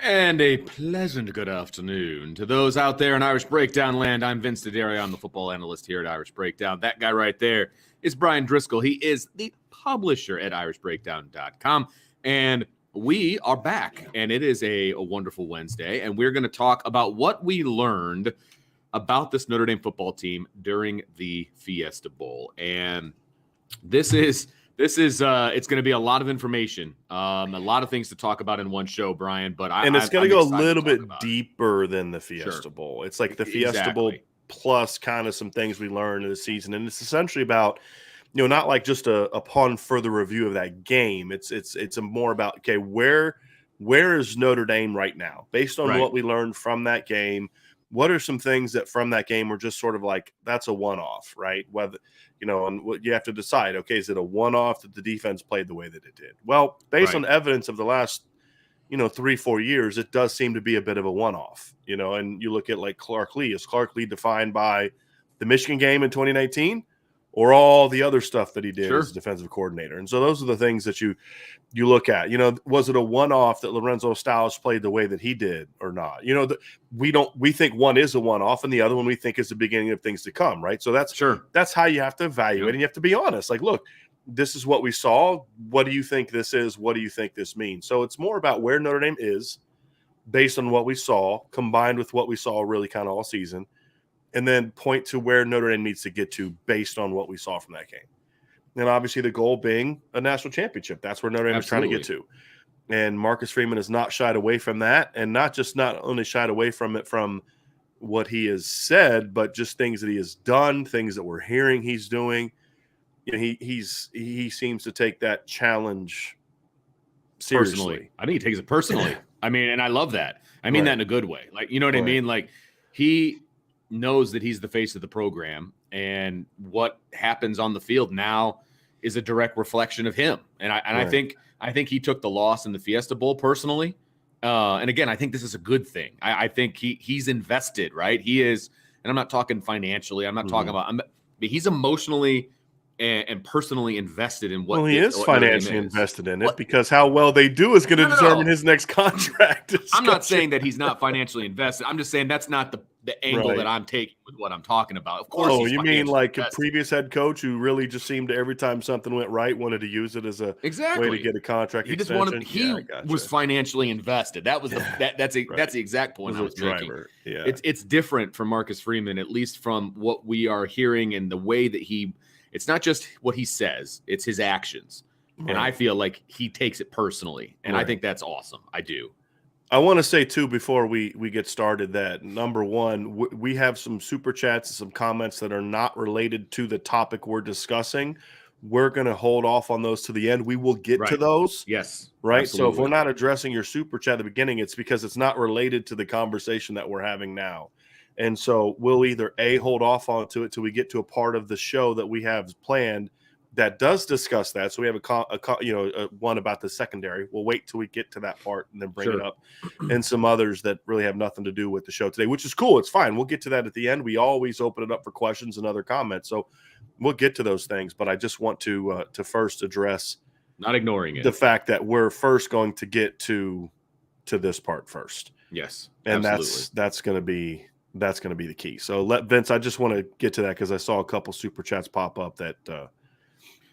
And a pleasant good afternoon to those out there in Irish Breakdown land. I'm Vince D'Addario. I'm the football analyst here at Irish Breakdown. That guy right there is Brian Driscoll. He is the publisher at irishbreakdown.com. And we are back, and it is a wonderful Wednesday. And we're going to talk about what we learned about this Notre Dame football team during the Fiesta Bowl. And this is it's going to be a lot of information, a lot of things to talk about in one show, Brian. But it's going to go a little bit deeper than the Fiesta Bowl. It's like the Fiesta Bowl plus kind of some things we learned in the season, and it's essentially about, not like just upon further review of that game. It's a more about, okay, where is Notre Dame right now based on what we learned from that game. What are some things that from that game were just sort of like, that's a one-off, right? Whether, and what you have to decide, okay, is it a one-off that the defense played the way that it did? Well, based on evidence of the last, 3-4 years, it does seem to be a bit of a one-off, and you look at like Clark Lee. Is Clark Lee defined by the Michigan game in 2019 or all the other stuff that he did as a defensive coordinator? And so those are the things that you look at. Was it a one-off that Lorenzo Styles played the way that he did or not? We think one is a one-off and the other one we think is the beginning of things to come, right? So that's how you have to evaluate, and you have to be honest. Like, look, this is what we saw. What do you think this is? What do you think this means? So it's more about where Notre Dame is based on what we saw, combined with what we saw really kind of all season, and then point to where Notre Dame needs to get to based on what we saw from that game. And obviously the goal being a national championship. That's where Notre Dame is trying to get to. And Marcus Freeman has not shied away from that, and not only shied away from it from what he has said, but just things that he has done, things that we're hearing he's doing. He seems to take that challenge seriously. Personally. I think he takes it personally. I mean, and I love that. I mean that in a good way. Like, you know what I mean? Like, he knows that he's the face of the program, and what happens on the field now is a direct reflection of him. And I think he took the loss in the Fiesta Bowl personally. And again, I think this is a good thing. I think he's invested, right? He is, and I'm not talking financially. I'm not talking about, but he's emotionally and personally invested in what. Well, he is financially invested in it because how well they do is going to determine his next contract. I'm not saying that he's not financially invested. I'm just saying that's not the angle that I'm taking with what I'm talking about. Of course. Oh, you mean like a previous head coach who really just seemed to, every time something went right, wanted to use it as a way to get a contract extension? He was financially invested. That was that's the exact point I was making. Yeah. It's different from Marcus Freeman, at least from what we are hearing and the way that it's not just what he says, it's his actions. Right. And I feel like he takes it personally. And I think that's awesome. I do. I want to say, too, before we get started, that number one, we have some super chats and some comments that are not related to the topic we're discussing. We're going to hold off on those to the end. We will get to those. Yes. Right. Absolutely. So if we're not addressing your super chat at the beginning, it's because it's not related to the conversation that we're having now. And so we'll either hold off onto it till we get to a part of the show that we have planned that does discuss that. So we have a one about the secondary. We'll wait till we get to that part and then bring it up, and some others that really have nothing to do with the show today, which is cool. It's fine. We'll get to that at the end. We always open it up for questions and other comments. So we'll get to those things, but I just want to first address, not ignoring it, the fact that we're first going to get to this part first. Yes. And absolutely. that's going to be the key. So Vince, I just want to get to that because I saw a couple super chats pop up that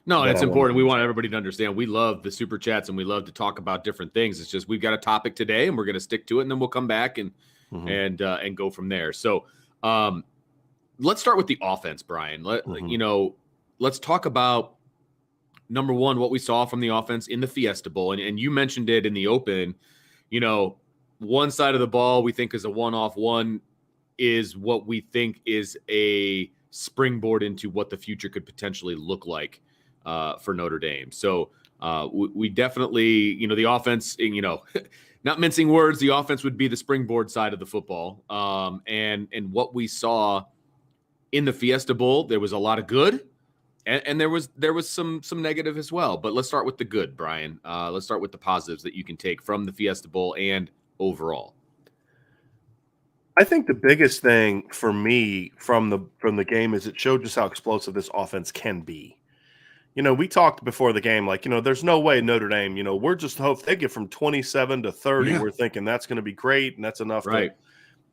no, it's important. We want everybody to understand we love the super chats and we love to talk about different things. It's just we've got a topic today and we're going to stick to it, and then we'll come back and go from there. So let's start with the offense, Brian. Let's talk about, number one, what we saw from the offense in the Fiesta Bowl. And you mentioned it in the open. One side of the ball we think is a one-off, one is what we think is a springboard into what the future could potentially look like for Notre Dame. So we definitely, the offense, not mincing words, the offense would be the springboard side of the football. And what we saw in the Fiesta Bowl, there was a lot of good, and there was some negative as well. But let's start with the good, Brian. Let's start with the positives that you can take from the Fiesta Bowl and overall. I think the biggest thing for me from the game is it showed just how explosive this offense can be. We talked before the game, like, there's no way Notre Dame, we're just hope they get from 27 to 30. Yeah. We're thinking that's going to be great, and that's enough. Right.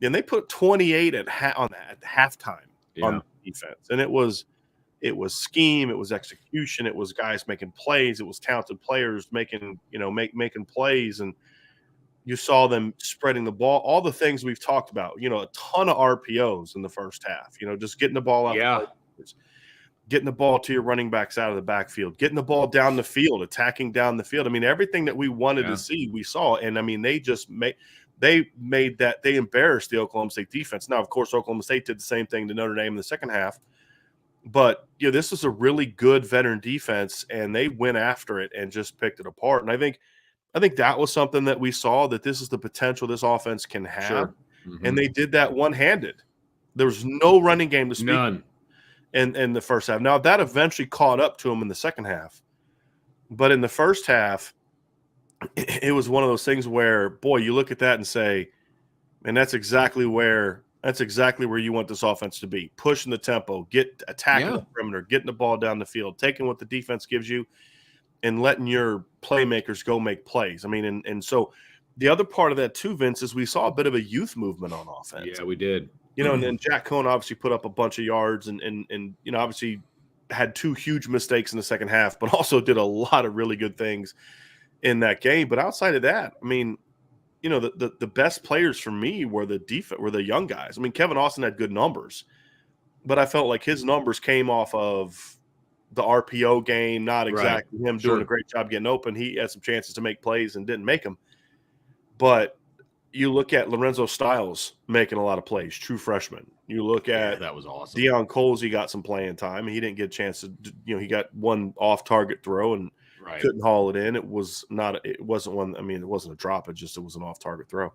And they put 28 at halftime on defense, and it was scheme, it was execution, it was guys making plays, it was talented players making plays, and you saw them spreading the ball, all the things we've talked about, a ton of RPOs in the first half, just getting the ball out. Yeah. Getting the ball to your running backs out of the backfield, getting the ball down the field, attacking down the field. I mean, everything that we wanted to see, we saw. And I mean, they embarrassed the Oklahoma State defense. Now, of course, Oklahoma State did the same thing to Notre Dame in the second half. But, this was a really good veteran defense, and they went after it and just picked it apart. And I think that was something that we saw, that this is the potential this offense can have. Sure. Mm-hmm. And they did that one-handed. There was no running game to speak. None. In the first half. Now, that eventually caught up to him in the second half. But in the first half, it was one of those things where, boy, you look at that and say, man, that's exactly where you want this offense to be. Pushing the tempo, attacking the perimeter, getting the ball down the field, taking what the defense gives you, and letting your playmakers go make plays. I mean, and so the other part of that too, Vince, is we saw a bit of a youth movement on offense. Yeah, we did. And then Jack Cohn obviously put up a bunch of yards and obviously had two huge mistakes in the second half, but also did a lot of really good things in that game. But outside of that, I mean, the best players for me were the young guys. I mean, Kevin Austin had good numbers, but I felt like his numbers came off of the RPO game, not exactly him doing a great job getting open. He had some chances to make plays and didn't make them. But you look at Lorenzo Styles making a lot of plays, true freshman. You look at that was awesome. Deion Coles, he got some playing time. He didn't get a chance to, he got one off-target throw and couldn't haul it in. It wasn't a drop. It was an off-target throw.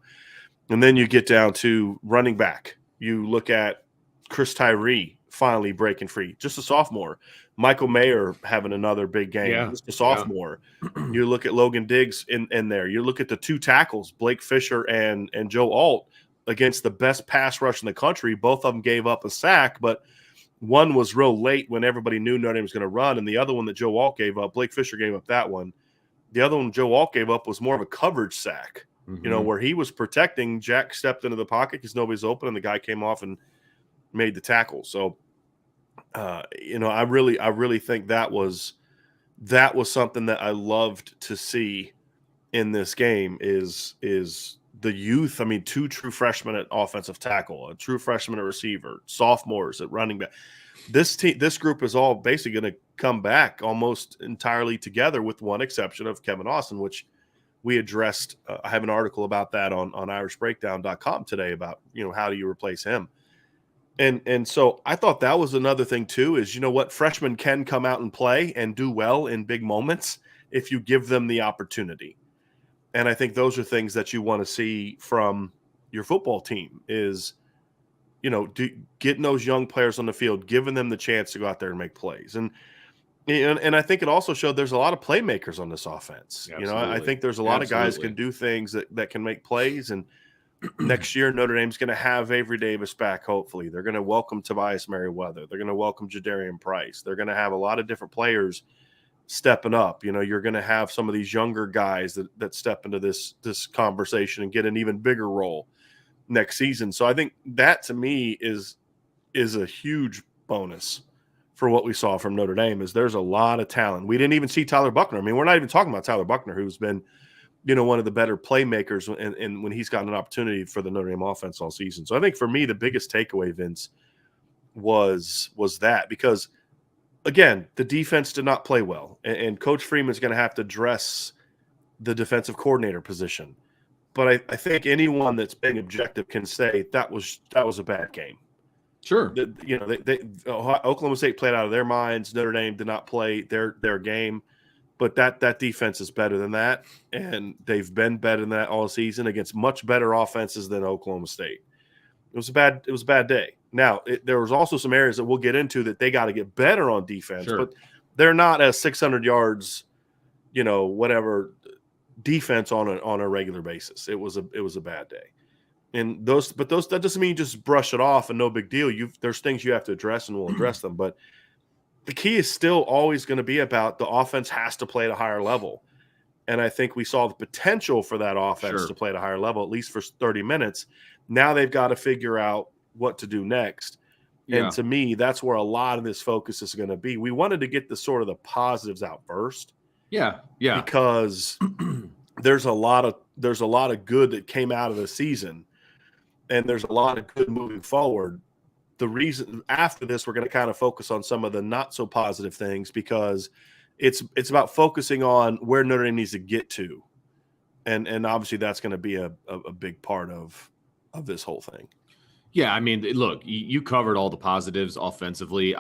And then you get down to running back. You look at Chris Tyree finally breaking free, just a sophomore. Michael Mayer having another big game, just a sophomore. You look at Logan Diggs in there. You look at the two tackles, Blake Fisher and Joe Alt, against the best pass rush in the country. Both of them gave up a sack, but one was real late when everybody knew Notre Dame was going to run, and the other one that Joe Alt gave up, Blake Fisher gave up that one. The other one Joe Alt gave up was more of a coverage sack, where he was protecting. Jack stepped into the pocket because nobody's open, and the guy came off and made the tackle. So, I really think that was something that I loved to see in this game is the youth. I mean, two true freshmen at offensive tackle, a true freshman at receiver, sophomores at running back. This group is all basically going to come back almost entirely together, with one exception of Kevin Austin, which we addressed. I have an article about that on irishbreakdown.com today about, how do you replace him? And so I thought that was another thing too, is, freshmen can come out and play and do well in big moments if you give them the opportunity. And I think those are things that you want to see from your football team is, getting those young players on the field, giving them the chance to go out there and make plays. And I think it also showed there's a lot of playmakers on this offense. Absolutely. I think there's a lot of guys can do things that can make plays. And next year, Notre Dame's going to have Avery Davis back, hopefully. They're going to welcome Tobias Merriweather. They're going to welcome Jadarian Price. They're going to have a lot of different players stepping up. You're going to have some of these younger guys that step into this conversation and get an even bigger role next season. So I think that, to me, is a huge bonus for what we saw from Notre Dame. Is there's a lot of talent. We didn't even see Tyler Buckner. I mean, we're not even talking about Tyler Buckner, who's been one of the better playmakers and when he's gotten an opportunity for the Notre Dame offense all season. So I think for me, the biggest takeaway, Vince, was that, because again, the defense did not play well, and Coach Freeman's going to have to address the defensive coordinator position. But I think anyone that's being objective can say that was a bad game. Sure. Oklahoma State played out of their minds. Notre Dame did not play their game. but that defense is better than that, and they've been better than that all season against much better offenses than Oklahoma State. It was a bad day. Now, there was also some areas that we'll get into that they got to get better on defense, but they're not a 600 yards, whatever defense on a regular basis. It was a bad day. And that doesn't mean you just brush it off and no big deal. There's things you have to address, and we'll address them, but the key is still always going to be about the offense has to play at a higher level. And I think we saw the potential for that offense to play at a higher level, at least for 30 minutes. Now they've got to figure out what to do next. Yeah. And to me, that's where a lot of this focus is going to be. We wanted to get the sort of the positives out first. Yeah. Yeah. Because there's a lot of good that came out of the season, and there's a lot of good moving forward. The reason after this, we're going to kind of focus on some of the not so positive things, because it's about focusing on where Notre Dame needs to get to. And obviously that's going to be a big part of this whole thing. Yeah. I mean, look, you covered all the positives offensively.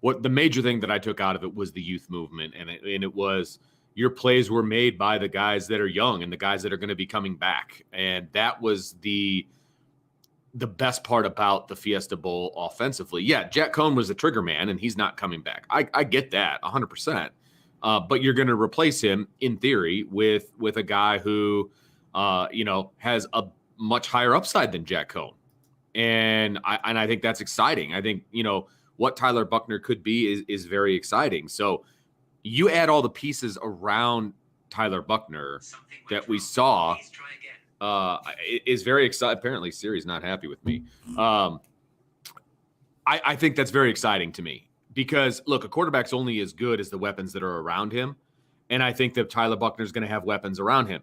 What the major thing that I took out of it was the youth movement. And it was your plays were made by the guys that are young and the guys that are going to be coming back. And that was the best part about the Fiesta Bowl offensively. Yeah, Jack Cohn was a trigger man, and he's not coming back. I get that 100%. But you're going to replace him, in theory, with a guy who, has a much higher upside than Jack Cohn. And I think that's exciting. I think, what Tyler Buchner could be is very exciting. So you add all the pieces around Tyler Buchner that we saw – is very exciting. Apparently Siri's not happy with me. I think that's very exciting to me, because look, a quarterback's only as good as the weapons that are around him. And I think that Tyler Buchner is going to have weapons around him.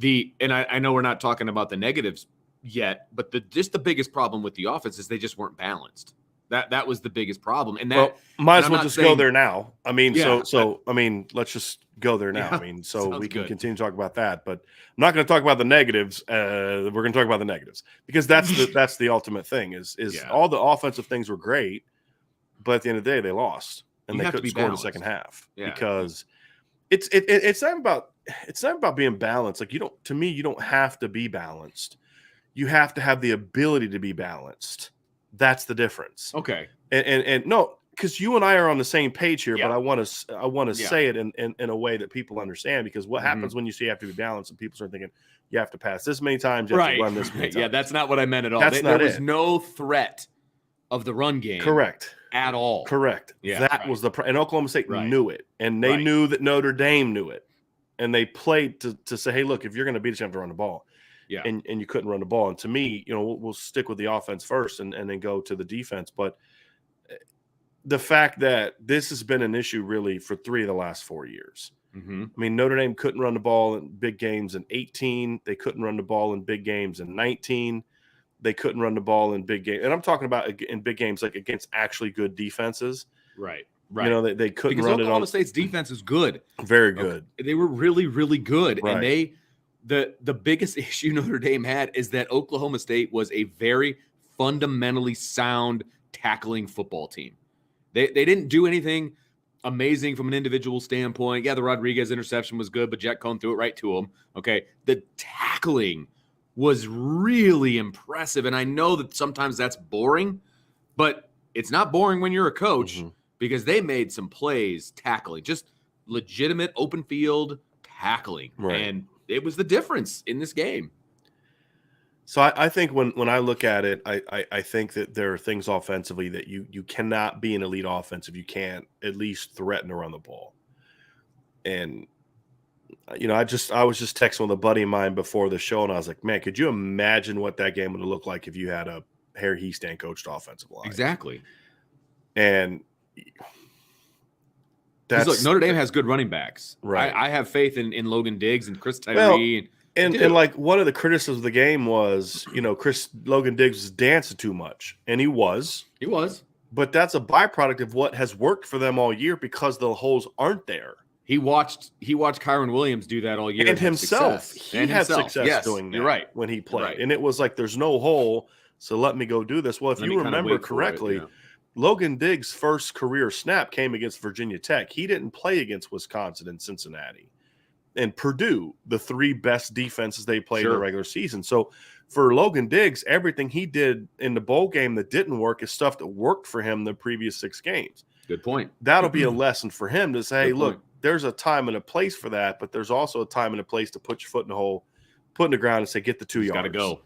I know we're not talking about the negatives yet, but the biggest problem with the offense is they just weren't balanced. That was the might as well just go there now. I mean, let's just go there now. Yeah, I mean, so we can continue to talk about that, but I'm not going to talk about the negatives. We're going to talk about the negatives, because that's the ultimate thing is all the offensive things were great, but at the end of the day, they lost and they couldn't score in the second half because it's not about being balanced. Like, you don't have to be balanced. You have to have the ability to be balanced. That's the difference. Okay. And no, because you and I are on the same page here, but I want to say it in a way that people understand, because what happens when you say you have to be balanced and people start thinking you have to pass this many times, you have to run this many times. Yeah, that's not what I meant at all. There was no threat of the run game. Correct. At all. Correct. Yeah, that was and Oklahoma State knew it, and they knew that Notre Dame knew it, and they played to say, hey, look, if you're going to beat us, you have to run the ball. Yeah, and you couldn't run the ball. And to me, we'll stick with the offense first and then go to the defense. But the fact that this has been an issue really for 3 of the last 4 years. Mm-hmm. I mean, Notre Dame couldn't run the ball in big games in 18. They couldn't run the ball in big games in 19. They couldn't run the ball in big games. And I'm talking about in big games, like against actually good defenses. Right. They couldn't run it on. Oklahoma State's defense is good. Very good. Okay. They were really, really good. Right. And the biggest issue Notre Dame had is that Oklahoma State was a very fundamentally sound tackling football team. They didn't do anything amazing from an individual standpoint. Yeah, the Rodriguez interception was good, but Jack Cohn threw it right to him. Okay. The tackling was really impressive. And I know that sometimes that's boring, but it's not boring when you're a coach, because they made some plays tackling, just legitimate open field tackling. Right. And it was the difference in this game. So I think when I look at it, I think that there are things offensively that you cannot be an elite offense if you can't at least threaten to run the ball. And I was just texting with a buddy of mine before the show, and I was like, man, could you imagine what that game would have looked like if you had a Harry Hiestand coached offensive line? Exactly. And look, Notre Dame has good running backs. Right. I have faith in Logan Diggs and Chris Tyree. And like one of the criticisms of the game was, Logan Diggs was dancing too much. And he was. He was. But that's a byproduct of what has worked for them all year, because the holes aren't there. He watched Kyron Williams do that all year. And himself. He had success doing that. You're right. When he played. Right. And it was like, there's no hole, so let me go do this. Well, if you remember correctly, Logan Diggs' first career snap came against Virginia Tech. He didn't play against Wisconsin and Cincinnati and Purdue, the three best defenses they played in the regular season. So for Logan Diggs, everything he did in the bowl game that didn't work is stuff that worked for him the previous 6 games. Good point. That'll be a lesson for him to say, hey, look, there's a time and a place for that, but there's also a time and a place to put your foot in the hole, put in the ground and say, get the 2 yards.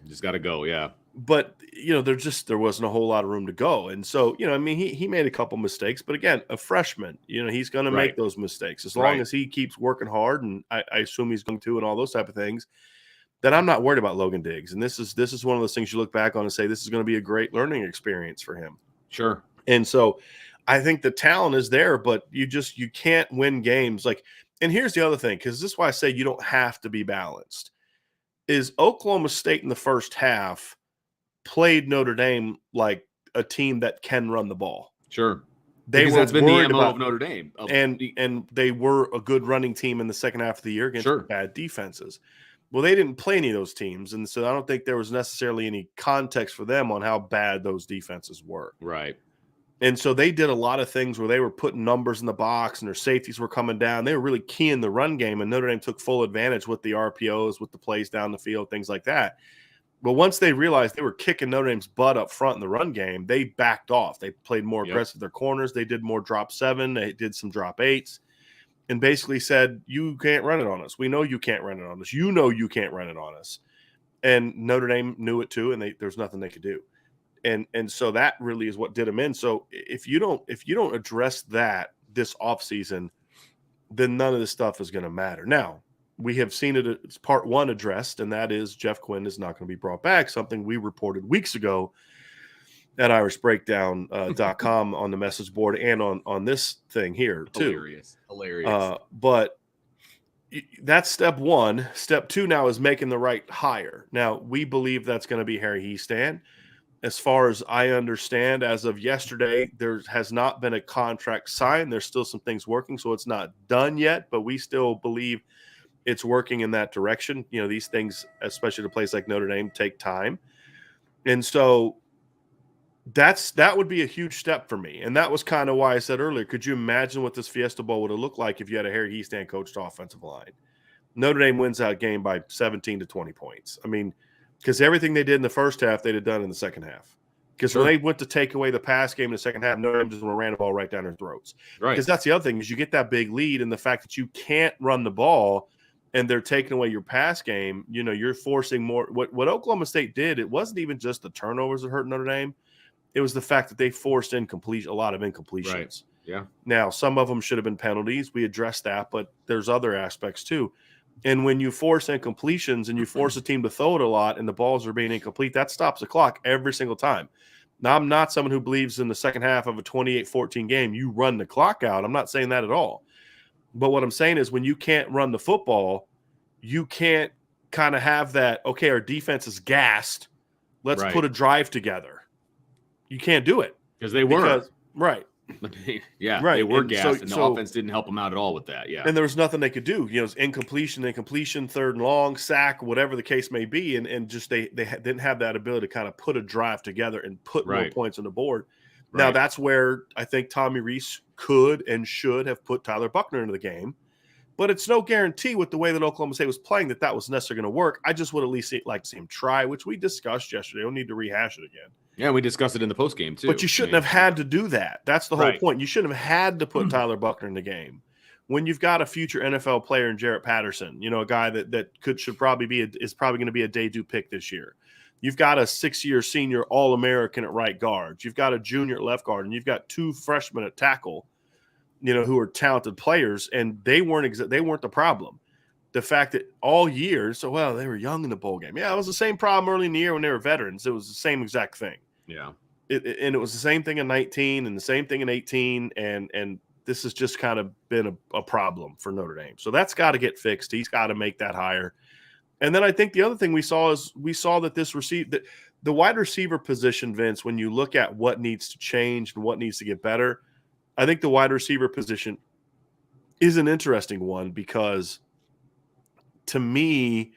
Just got to go. Yeah. But, there wasn't a whole lot of room to go. And so, he made a couple mistakes, but again, a freshman, he's going to make those mistakes as long as he keeps working hard. And I assume he's going to, and all those type of things, then I'm not worried about Logan Diggs. And this is one of those things you look back on and say, this is going to be a great learning experience for him. Sure. And so I think the talent is there, but you can't win games. And here's the other thing, because this is why I say you don't have to be balanced, is Oklahoma State in the first half played Notre Dame like a team that can run the ball. Sure. Because that's been the MO of Notre Dame. And they were a good running team in the second half of the year against bad defenses. Well, they didn't play any of those teams, and so I don't think there was necessarily any context for them on how bad those defenses were. Right. And so they did a lot of things where they were putting numbers in the box and their safeties were coming down. They were really key in the run game, and Notre Dame took full advantage with the RPOs, with the plays down the field, things like that. But once they realized they were kicking Notre Dame's butt up front in the run game, they backed off. They played more aggressive their corners. They did more drop 7. They did some drop 8s and basically said, you can't run it on us. We know you can't run it on us. You know you can't run it on us. And Notre Dame knew it too, and there's nothing they could do. And so that really is what did them in. So if you don't address that this offseason, then none of this stuff is going to matter. Now, we have seen it as part 1 addressed, and that is Jeff Quinn is not going to be brought back, something we reported weeks ago at irishbreakdown.com on the message board and on this thing here too. Hilarious. But that's step 1. Step 2 now is making the right hire. Now, we believe that's going to be Harry Hiestand. As far as I understand, as of yesterday, there has not been a contract signed. There's still some things working, so it's not done yet, but we still believe it's working in that direction. These things, especially at a place like Notre Dame, take time. And so that would be a huge step for me. And that was kind of why I said earlier, could you imagine what this Fiesta Bowl would have looked like if you had a Harry Hiestand coached offensive line? Notre Dame wins that game by 17 to 20 points. I mean, because everything they did in the first half, they'd have done in the second half. Because when they went to take away the pass game in the second half, Notre Dame just ran the ball right down their throats. Right. Because that's the other thing, is you get that big lead, and the fact that you can't run the ball and they're taking away your pass game, you're forcing more. What Oklahoma State did, it wasn't even just the turnovers that hurt Notre Dame. It was the fact that they forced a lot of incompletions. Right. Yeah. Now, some of them should have been penalties. We addressed that, but there's other aspects too. And when you force incompletions and you force a team to throw it a lot and the balls are being incomplete, that stops the clock every single time. Now, I'm not someone who believes in the second half of a 28-14 game, you run the clock out. I'm not saying that at all. But what I'm saying is when you can't run the football, you can't kind of have that, okay, our defense is gassed. Let's put a drive together. You can't do it. Because they were. Right. Yeah, they were gassed, and the offense didn't help them out at all with that. Yeah. And there was nothing they could do. It's incompletion, 3rd and long, sack, whatever the case may be. And just they didn't have that ability to kind of put a drive together and put more points on the board. Now, that's where I think Tommy Rees could and should have put Tyler Buckner into the game. But it's no guarantee with the way that Oklahoma State was playing that was necessarily going to work. I just would at least like to see him try, which we discussed yesterday. I don't need to rehash it again. Yeah, we discussed it in the postgame too. But you shouldn't have had to do that. That's the whole point. You shouldn't have had to put Tyler Buckner in the game when you've got a future NFL player in Jarrett Patterson. A guy that is probably going to be a day-2 pick this year. You've got a 6-year senior All-American at right guard. You've got a junior at left guard, and you've got 2 freshmen at tackle. Who are talented players, and they weren't the problem. The fact that all year, they were young in the bowl game. Yeah, it was the same problem early in the year when they were veterans. It was the same exact thing. Yeah. And it was the same thing in 19 and the same thing in 18, and this has just kind of been a problem for Notre Dame. So that's got to get fixed. He's got to make that higher. And then I think the other thing we saw that the wide receiver position, Vince, when you look at what needs to change and what needs to get better, I think the wide receiver position is an interesting one because to me,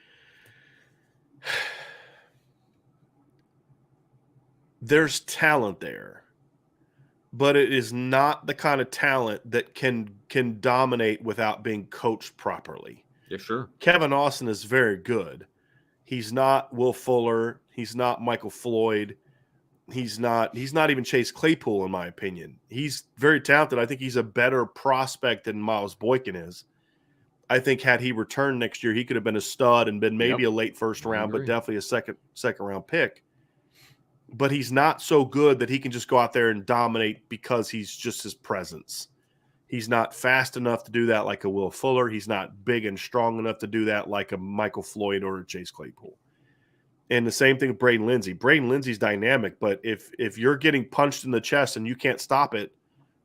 there's talent there, but it is not the kind of talent that can dominate without being coached properly. Yeah, sure. Kevin Austin is very good. He's not Will Fuller. He's not Michael Floyd. He's not even Chase Claypool, in my opinion. He's very talented. I think he's a better prospect than Miles Boykin is. I think had he returned next year, he could have been a stud and been maybe a late first round, but definitely a second round pick. But he's not so good that he can just go out there and dominate because he's just his presence. He's not fast enough to do that like a Will Fuller. He's not big and strong enough to do that like a Michael Floyd or a Chase Claypool. And the same thing with Braden Lindsey. Braden Lindsey's dynamic, but if you're getting punched in the chest and you can't stop it,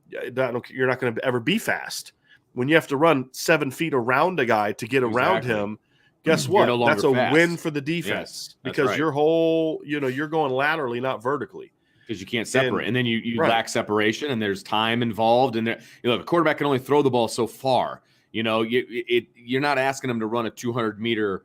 you're not going to ever be fast. When you have to run 7 feet around a guy to get around him, guess what? No, that's a fast. win for the defense because your whole, you're going laterally, not vertically. Because you can't separate. And then you lack separation and there's time involved. And the quarterback can only throw the ball so far. You're not asking him to run a 200-meter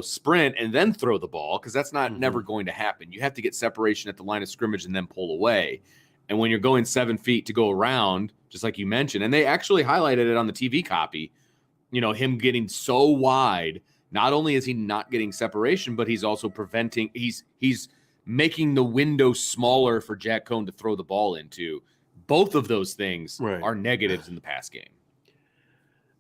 sprint and then throw the ball because that's never going to happen. You have to get separation at the line of scrimmage and then pull away. And when you're going 7 feet to go around, just like you mentioned, and they actually highlighted it on the TV copy, him getting so wide, not only is he not getting separation, but he's also preventing, he's making the window smaller for Jack Cohn to throw the ball into. Both of those things are negatives in the pass game.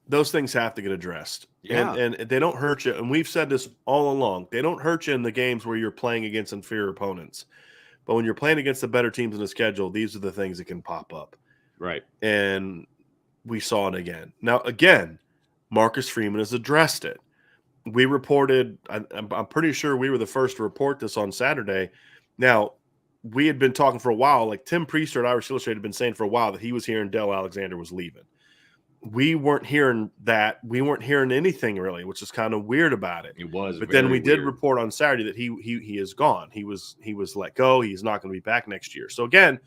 Those things have to get addressed. Yeah. And they don't hurt you. And we've said this all along. They don't hurt you in the games where you're playing against inferior opponents. But when you're playing against the better teams in the schedule, these are the things that can pop up. Right. And we saw it again. Now, again, Marcus Freeman has addressed it. We reported, I'm pretty sure we were the first to report this on Saturday. Now, we had been talking for a while, like Tim Priester at Irish Illustrated had been saying for a while that he was hearing Dell Alexander was leaving. We weren't hearing that. We weren't hearing anything really, which is kind of weird about it. It was, but then we did report on Saturday that he is gone. He was let go. He's not going to be back next year. So again,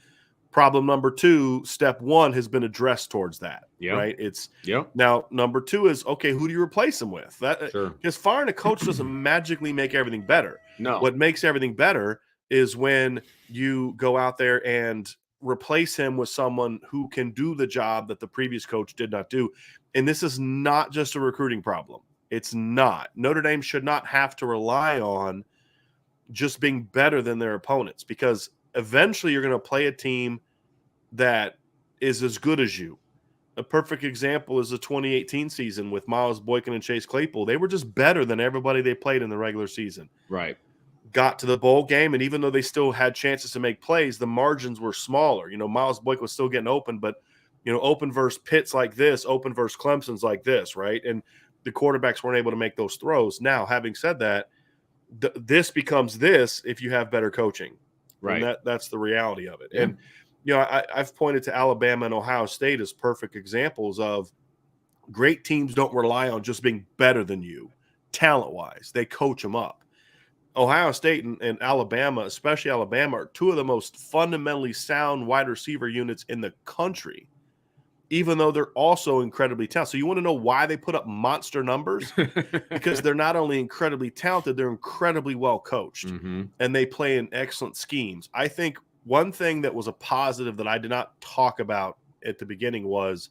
problem number 2, step 1 has been addressed towards that. Right. It's now number 2 is okay. Who do you replace him with? Because firing a coach doesn't magically make everything better. No, what makes everything better is when you go out there and replace him with someone who can do the job that the previous coach did not do. And this is not just a recruiting problem. It's not. Notre Dame should not have to rely on just being better than their opponents because eventually you're going to play a team that is as good as you. A perfect example is the 2018 season with Miles Boykin and Chase Claypool. They were just better than everybody they played in the regular season. Right. Got to the bowl game, and even though they still had chances to make plays, the margins were smaller. Miles Boykin was still getting open, but, open versus Pitts like this, open versus Clemson's like this, right? And the quarterbacks weren't able to make those throws. Now, having said that, this becomes this if you have better coaching. Right. And that's the reality of it. Yeah. And, I've pointed to Alabama and Ohio State as perfect examples of great teams don't rely on just being better than you talent-wise. They coach them up. Ohio State and Alabama, especially Alabama, are 2 of the most fundamentally sound wide receiver units in the country, even though they're also incredibly talented. So you want to know why they put up monster numbers? Because they're not only incredibly talented, they're incredibly well coached, and they play in excellent schemes. I think one thing that was a positive that I did not talk about at the beginning was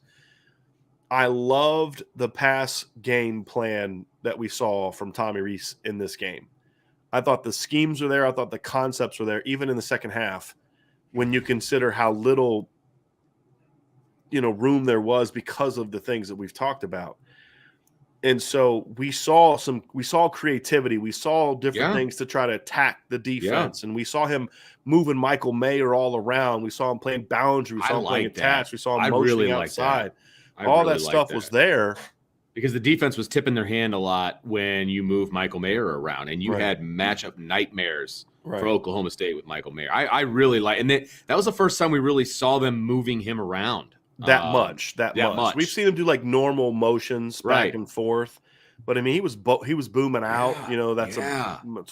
I loved the pass game plan that we saw from Tommy Rees in this game. I thought the schemes were there. I thought the concepts were there, even in the second half, when you consider how little, room there was because of the things that we've talked about. And so we saw creativity. We saw different things to try to attack the defense. And we saw him moving Michael Mayer all around. We saw him playing boundary. We saw him playing attached. We saw him motioning outside. All that stuff was there. Because the defense was tipping their hand a lot when you move Michael Mayer around, and you had matchup nightmares for Oklahoma State with Michael Mayer. I really like, and that was the first time we really saw them moving him around that much. We've seen him do like normal motions back and forth, but I mean he was booming out. That's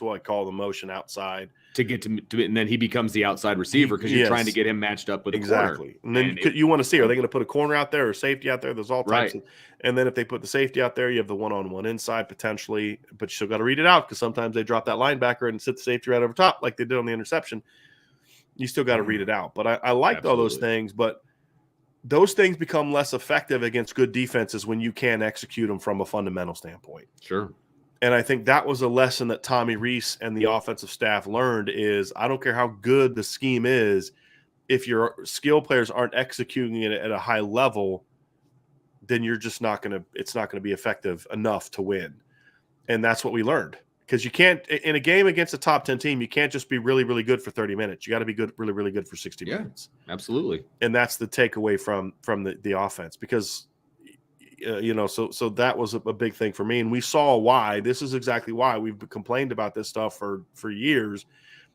what I call the motion outside to get to it, and then he becomes the outside receiver because you're trying to get him matched up with a corner. And then you want to see, are they going to put a corner out there or safety out there? There's all types. And then if they put the safety out there, you have the one-on-one inside potentially, but you still got to read it out because sometimes they drop that linebacker and sit the safety right over top like they did on the interception. You still got to read it out. But I liked all those things, but those things become less effective against good defenses when you can't execute them from a fundamental standpoint. Sure. And I think that was a lesson that Tommy Rees and the offensive staff learned is I don't care how good the scheme is, if your skill players aren't executing it at a high level, then you're just not going to – it's not going to be effective enough to win. And that's what we learned. Because you can't – in a game against a top 10 team, you can't just be really, really good for 30 minutes. You got to be good, really, really good for 60 minutes. Absolutely. And that's the takeaway from the offense because – so that was a big thing for me. And we saw why. This is exactly why we've complained about this stuff for years.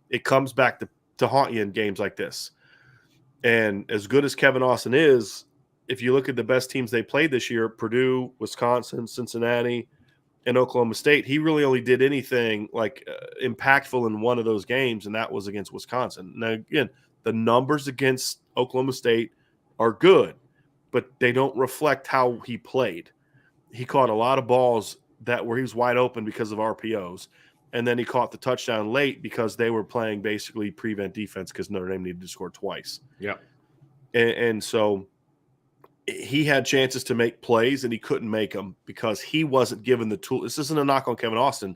It comes back to haunt you in games like this. And as good as Kevin Austin is, if you look at the best teams they played this year, Purdue, Wisconsin, Cincinnati, and Oklahoma State, he really only did anything impactful in one of those games, and that was against Wisconsin. Now, again, the numbers against Oklahoma State are good, but they don't reflect how he played. He caught a lot of balls where he was wide open because of RPOs, and then he caught the touchdown late because they were playing basically prevent defense because Notre Dame needed to score twice. Yeah. And so he had chances to make plays, and he couldn't make them because he wasn't given the tool. This isn't a knock on Kevin Austin.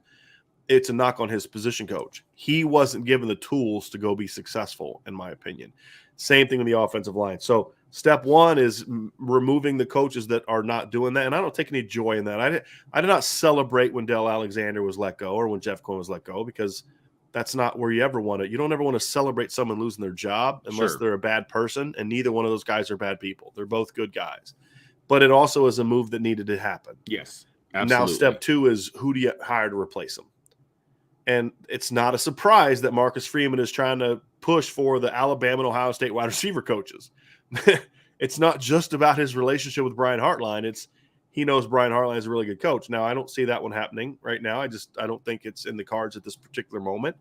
It's a knock on his position coach. He wasn't given the tools to go be successful, in my opinion. Same thing with the offensive line. So step one is removing the coaches that are not doing that. And I don't take any joy in that. I did not celebrate when Dell Alexander was let go or when Jeff Cohen was let go because that's not where you ever want to. You don't ever want to celebrate someone losing their job unless they're a bad person. And neither one of those guys are bad people. They're both good guys. But it also is a move that needed to happen. Yes, absolutely. Now step two is who do you hire to replace them? And it's not a surprise that Marcus Freeman is trying to push for the Alabama and Ohio State wide receiver coaches. It's not just about his relationship with Brian Hartline. He knows Brian Hartline is a really good coach. Now, I don't see that one happening right now. I don't think it's in the cards at this particular moment.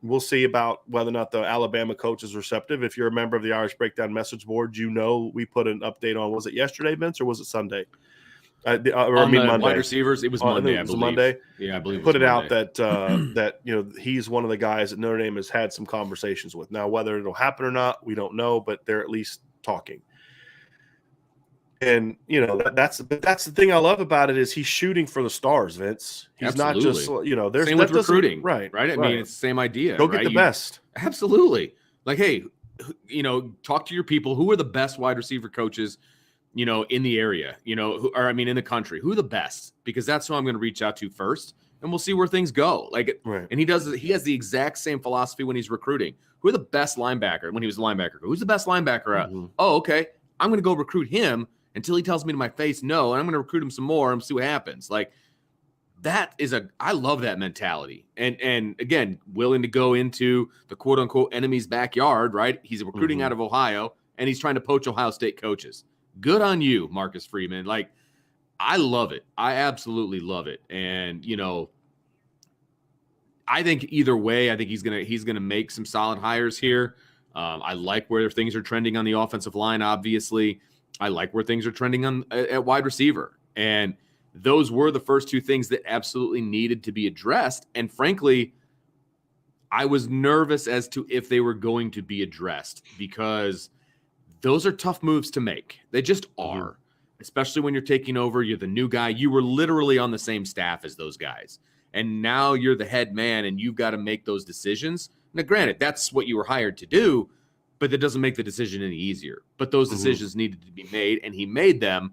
We'll see about whether or not the Alabama coach is receptive. If you're a member of the Irish Breakdown message board, we put an update on, was it yesterday, Vince, or was it Sunday? Monday. Wide receivers, it was Monday. It was Monday. Yeah, I believe. Put it out that he's one of the guys that Notre Dame has had some conversations with. Now, whether it'll happen or not, we don't know, but they're at least talking. And that's the thing I love about it is he's shooting for the stars, Vince. He's not just there's same with recruiting, right? I mean, it's the same idea. Go get the best. Absolutely. Like, hey, talk to your people. Who are the best wide receiver coaches? In the area, in the country, who are the best? Because that's who I'm going to reach out to first, and we'll see where things go. Right. And he has the exact same philosophy when he's recruiting. Who are the best linebacker when he was a linebacker? Who's the best linebacker? Mm-hmm. Oh, okay. I'm going to go recruit him until he tells me to my face no, and I'm going to recruit him some more and see what happens. I love that mentality. And again, willing to go into the quote unquote enemy's backyard, right? He's recruiting out of Ohio, and he's trying to poach Ohio State coaches. Good on you, Marcus Freeman. I love it. I absolutely love it. And, I think either way, I think he's gonna make some solid hires here. I like where things are trending on the offensive line, obviously. I like where things are trending at wide receiver. And those were the first two things that absolutely needed to be addressed. And frankly, I was nervous as to if they were going to be addressed because those are tough moves to make. They just are, especially when you're taking over. You're the new guy. You were literally on the same staff as those guys. And now you're the head man, and you've got to make those decisions. Now, granted, that's what you were hired to do, but that doesn't make the decision any easier. But those decisions needed to be made, and he made them.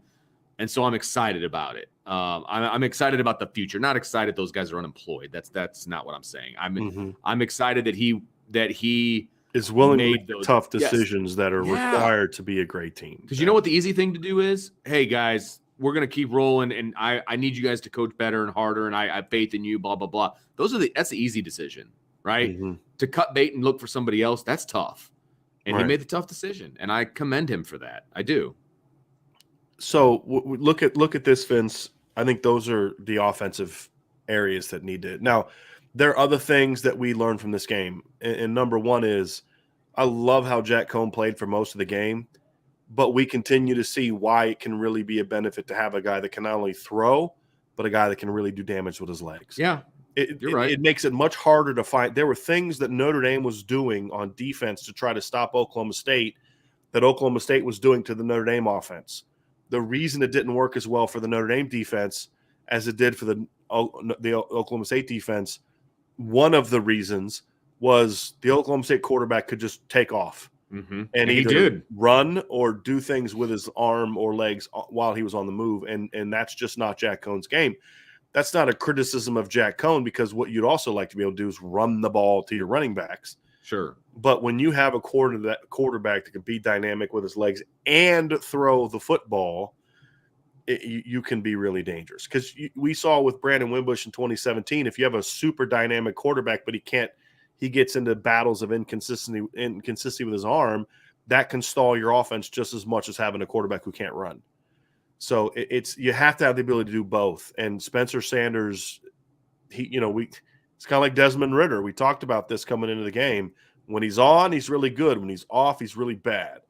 And so I'm excited about it. I'm excited about the future. Not excited those guys are unemployed. That's not what I'm saying. I'm excited that he is willing to make tough decisions that are required to be a great team. Because you know what the easy thing to do is? Hey, guys, we're going to keep rolling, and I need you guys to coach better and harder, and I have faith in you, blah, blah, blah. That's the easy decision, right? To cut bait and look for somebody else, that's tough. And he made the tough decision, and I commend him for that. I do. So look at this, Vince. I think those are the offensive areas that need to – now – there are other things that we learned from this game. And number one is I love how Jack Cohn played for most of the game, but we continue to see why it can really be a benefit to have a guy that can not only throw, but a guy that can really do damage with his legs. Yeah. You're right. It makes it much harder to find. There were things that Notre Dame was doing on defense to try to stop Oklahoma State that Oklahoma State was doing to the Notre Dame offense. The reason it didn't work as well for the Notre Dame defense as it did for the Oklahoma State defense, one of the reasons was the Oklahoma State quarterback could just take off and either he did run or do things with his arm or legs while he was on the move, and that's just not Jack Cohn's game. That's not a criticism of Jack Cohn, because what you'd also like to be able to do is run the ball to your running backs. Sure. But when you have a quarterback that can be dynamic with his legs and throw the football, you can be really dangerous. Because we saw with Brandon Wimbush in 2017, if you have a super dynamic quarterback, but he gets into battles of inconsistency with his arm, that can stall your offense just as much as having a quarterback who can't run. So you have to have the ability to do both. And Spencer Sanders, it's kind of like Desmond Ridder. We talked about this coming into the game. When he's on, he's really good. When he's off, he's really bad.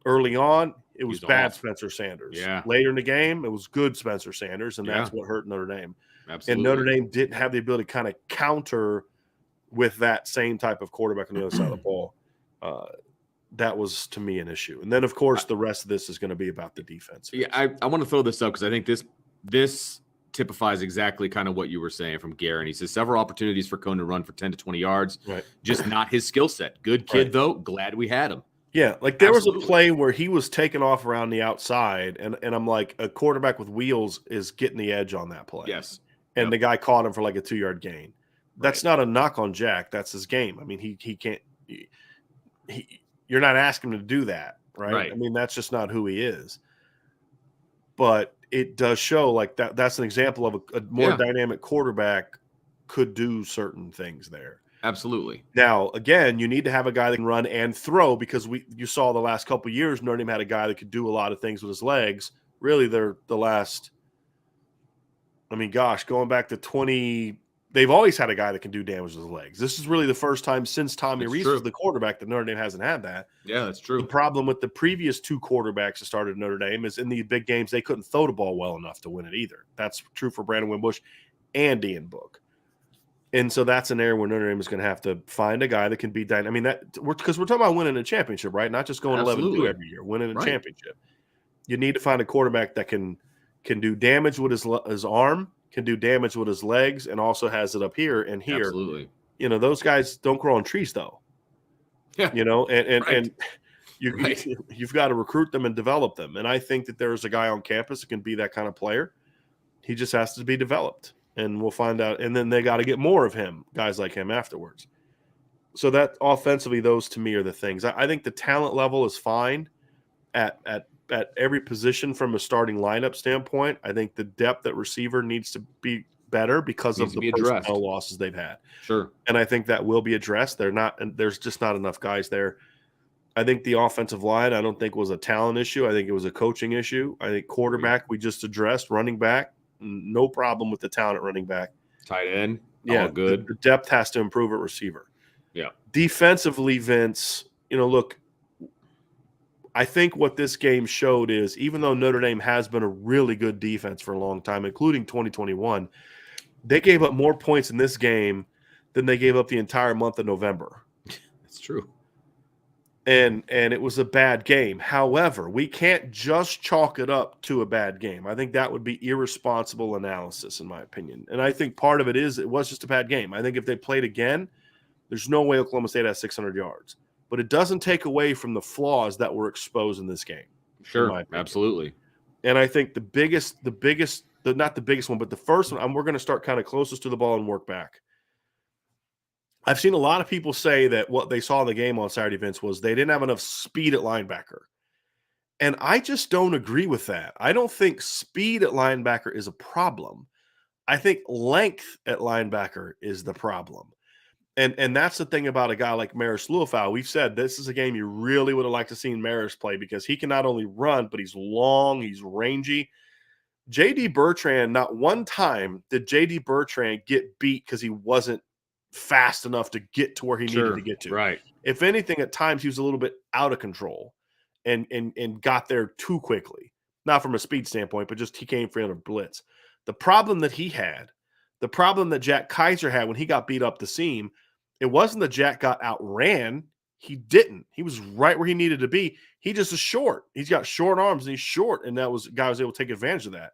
Early on, it was bad Spencer Sanders. Yeah. Later in the game, it was good Spencer Sanders, and that's what hurt Notre Dame. Absolutely. And Notre Dame didn't have the ability to kind of counter with that same type of quarterback on the other side of the ball. That was, to me, an issue. And then, of course, the rest of this is going to be about the defense. Yeah, I want to throw this up because I think this typifies exactly kind of what you were saying from Garen. He says several opportunities for Cohn to run for 10 to 20 yards. Right. Just not his skill set. Good kid, though. Glad we had him. Yeah, like there was a play where he was taking off around the outside, and I'm like, a quarterback with wheels is getting the edge on that play. Yes. And the guy caught him for like a 2-yard gain. That's not a knock on Jack. That's his game. I mean, he can't – you're not asking him to do that, right? I mean, that's just not who he is. But it does show like that's an example of a more dynamic quarterback could do certain things there. Absolutely. Now, again, you need to have a guy that can run and throw, because you saw the last couple of years, Notre Dame had a guy that could do a lot of things with his legs. Really, they're the last – I mean, gosh, going back to they've always had a guy that can do damage with his legs. This is really the first time since Tommy Rees was the quarterback that Notre Dame hasn't had that. Yeah, that's true. The problem with the previous two quarterbacks that started Notre Dame is in the big games, they couldn't throw the ball well enough to win it either. That's true for Brandon Wimbush and Ian Book. And so that's an area where Notre Dame is going to have to find a guy that can be dynamic. I mean, because we're talking about winning a championship, right? Not just going 11-2 every year, winning a championship. You need to find a quarterback that can do damage with his arm, can do damage with his legs, and also has it up here and here. Absolutely. Those guys don't grow on trees, though. Yeah. And you've got to recruit them and develop them. And I think that there's a guy on campus that can be that kind of player. He just has to be developed, and we'll find out. And then they got to get more of him, guys like him afterwards. So that offensively, those to me are the things. I think the talent level is fine at every position from a starting lineup standpoint. I think the depth at receiver needs to be better because of the personnel losses they've had. Sure. And I think that will be addressed. There's just not enough guys there. I think the offensive line, I don't think was a talent issue. I think it was a coaching issue. I think quarterback, we just addressed. Running back, no problem with the talent at running back. Tight end, yeah, all good. The depth has to improve at receiver. Yeah. Defensively, Vince, look, I think what this game showed is, even though Notre Dame has been a really good defense for a long time, including 2021, they gave up more points in this game than they gave up the entire month of November. That's true. And it was a bad game. However, we can't just chalk it up to a bad game. I think that would be irresponsible analysis, in my opinion. And I think part of it was just a bad game. I think if they played again, there's no way Oklahoma State has 600 yards. But it doesn't take away from the flaws that were exposed in this game. Sure, absolutely. And I think not the biggest one, but the first one, we're going to start kind of closest to the ball and work back. I've seen a lot of people say that what they saw in the game on Saturday, Vince, was they didn't have enough speed at linebacker. And I just don't agree with that. I don't think speed at linebacker is a problem. I think length at linebacker is the problem. And that's the thing about a guy like Maris Luafau. We've said this is a game you really would have liked to see Maris play, because he can not only run, but he's long, he's rangy. J.D. Bertrand, not one time did J.D. Bertrand get beat because he wasn't fast enough to get to where he needed to get to. Right. If anything, at times he was a little bit out of control and got there too quickly. Not from a speed standpoint, but just he came for a blitz. The problem that he had The problem that Jack Kaiser had when he got beat up the seam, it wasn't that Jack got outran. He didn't. He was right where he needed to be. He just is short. He's got short arms and he's short, and guy was able to take advantage of that.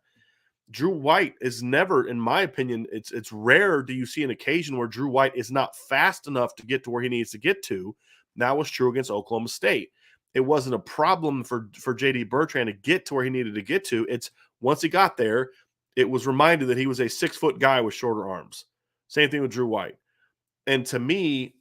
Drew White is never, in my opinion, it's rare do you see an occasion where Drew White is not fast enough to get to where he needs to get to. That was true against Oklahoma State. It wasn't a problem for J.D. Bertrand to get to where he needed to get to. It's once he got there, it was reminded that he was a 6-foot guy with shorter arms. Same thing with Drew White. And to me,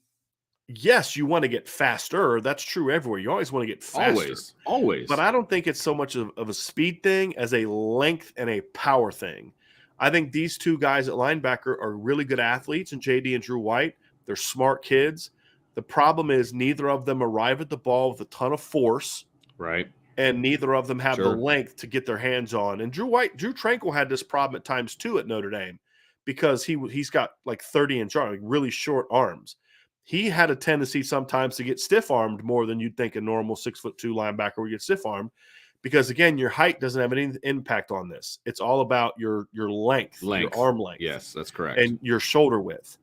yes, you want to get faster. That's true everywhere. You always want to get faster. Always. But I don't think it's so much of a speed thing as a length and a power thing. I think these two guys at linebacker are really good athletes, and JD and Drew White. They're smart kids. The problem is neither of them arrive at the ball with a ton of force. Right. And neither of them have the length to get their hands on. And Drew Tranquil had this problem at times too at Notre Dame because he's got like 30-inch arms, like really short arms. He had a tendency sometimes to get stiff-armed more than you'd think a normal 6'2" linebacker would get stiff-armed because, again, your height doesn't have any impact on this. It's all about your length, your arm length. Yes, that's correct. And your shoulder width.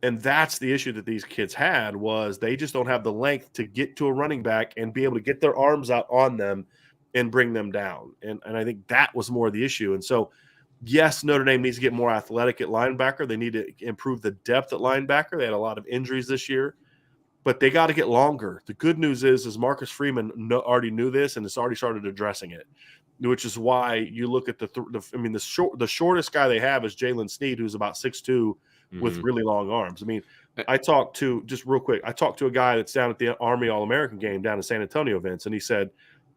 And that's the issue that these kids had was they just don't have the length to get to a running back and be able to get their arms out on them and bring them down. And I think that was more the issue. And so, yes, Notre Dame needs to get more athletic at linebacker. They need to improve the depth at linebacker. They had a lot of injuries this year, but they got to get longer. The good news is Marcus Freeman already knew this and has already started addressing it, which is why you look at the shortest guy they have is Jalen Sneed, who's about 6'2", with really long arms. I mean, I talked to a guy that's down at the Army All-American game down in San Antonio, Vince, and he said,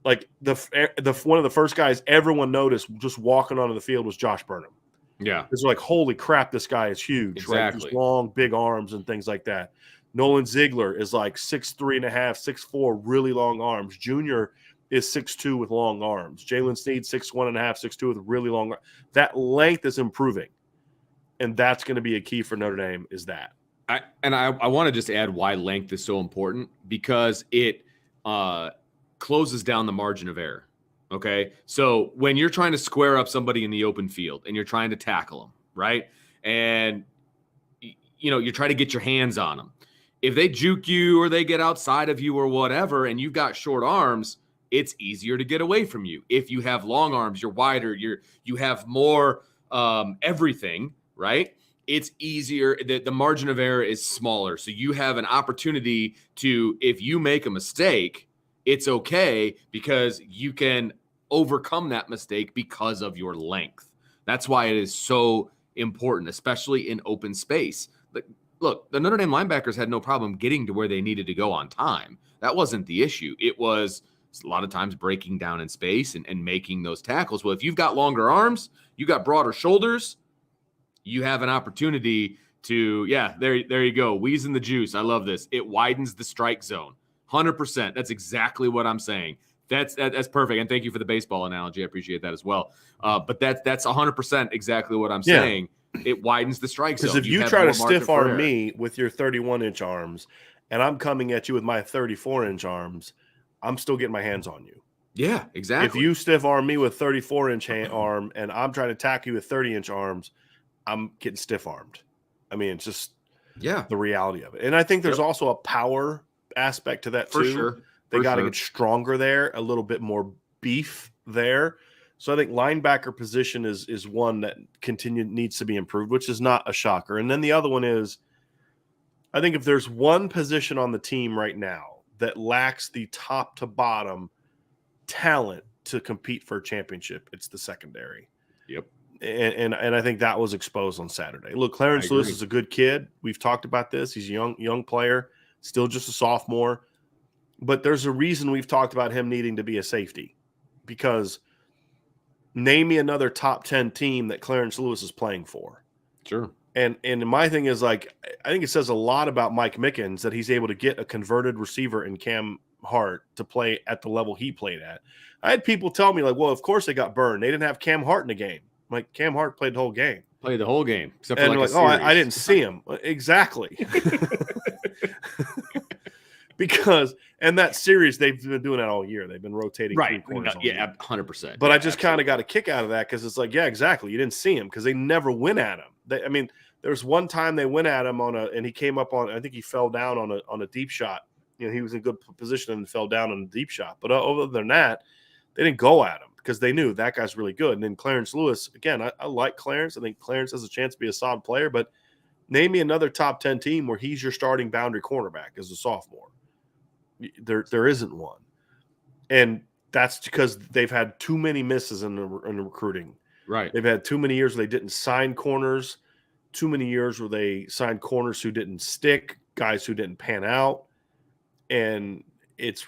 like the one of the first guys everyone noticed just walking onto the field was Josh Burnham. Yeah. It's like, holy crap, this guy is huge, right? Just long, big arms and things like that. Nolan Ziegler is like 6'3.5", 6'4", really long arms. Junior is 6'2" with long arms. Jalen Sneed, 6'1.5", 6'2" with really long arms. That length is improving. And that's going to be a key for Notre Dame is that. I want to just add why length is so important because it closes down the margin of error. Okay. So when you're trying to square up somebody in the open field and you're trying to tackle them, right? And, you try to get your hands on them. If they juke you or they get outside of you or whatever, and you've got short arms, it's easier to get away from you. If you have long arms, you're wider, you have more everything, right? It's easier. The margin of error is smaller. So you have an opportunity to, if you make a mistake, it's okay because you can overcome that mistake because of your length. That's why it is so important, especially in open space. Look, the Notre Dame linebackers had no problem getting to where they needed to go on time. That wasn't the issue. It was a lot of times breaking down in space and making those tackles. Well, if you've got longer arms, you got broader shoulders, you have an opportunity to, there you go. Wheezing the juice. I love this. It widens the strike zone. 100%. That's exactly what I'm saying. That's perfect. And thank you for the baseball analogy. I appreciate that as well. But that's 100% exactly what I'm saying. It widens the strike zone. Because if you try to stiff arm me with your 31-inch arms and I'm coming at you with my 34-inch arms, I'm still getting my hands on you. Yeah, exactly. If you stiff arm me with 34-inch arm and I'm trying to tackle you with 30-inch arms, I'm getting stiff armed. I mean, it's just the reality of it. And I think there's also a power aspect to that too. For sure. They got to get stronger there, a little bit more beef there. So I think linebacker position is one that needs to be improved, which is not a shocker. And then the other one is, I think if there's one position on the team right now that lacks the top to bottom talent to compete for a championship, it's the secondary. Yep. And I think that was exposed on Saturday. Look, Clarence Lewis is a good kid. We've talked about this. He's a young player, still just a sophomore. But there's a reason we've talked about him needing to be a safety, because name me another top 10 team that Clarence Lewis is playing for. Sure. And my thing is, like, I think it says a lot about Mike Mickens that he's able to get a converted receiver in Cam Hart to play at the level he played at. I had people tell me, like, well, of course they got burned. They didn't have Cam Hart in the game. Like, Cam Hart played the whole game. Played the whole game. Except for and like I didn't see him. Exactly. Because and that series, they've been doing that all year. They've been rotating. Right. 100%. But I just kind of got a kick out of that because it's like, yeah, exactly. You didn't see him because they never went at him. I mean, there's one time they went at him and he came up on. I think he fell down on a deep shot. He was in good position and fell down on a deep shot. But other than that, they didn't go at him because they knew that guy's really good. And then Clarence Lewis, again, I like Clarence. I think Clarence has a chance to be a solid player. But name me another top 10 team where he's your starting boundary cornerback as a sophomore. There isn't one. And that's because they've had too many misses in the recruiting. Right. They've had too many years where they didn't sign corners, too many years where they signed corners who didn't stick, guys who didn't pan out. And it's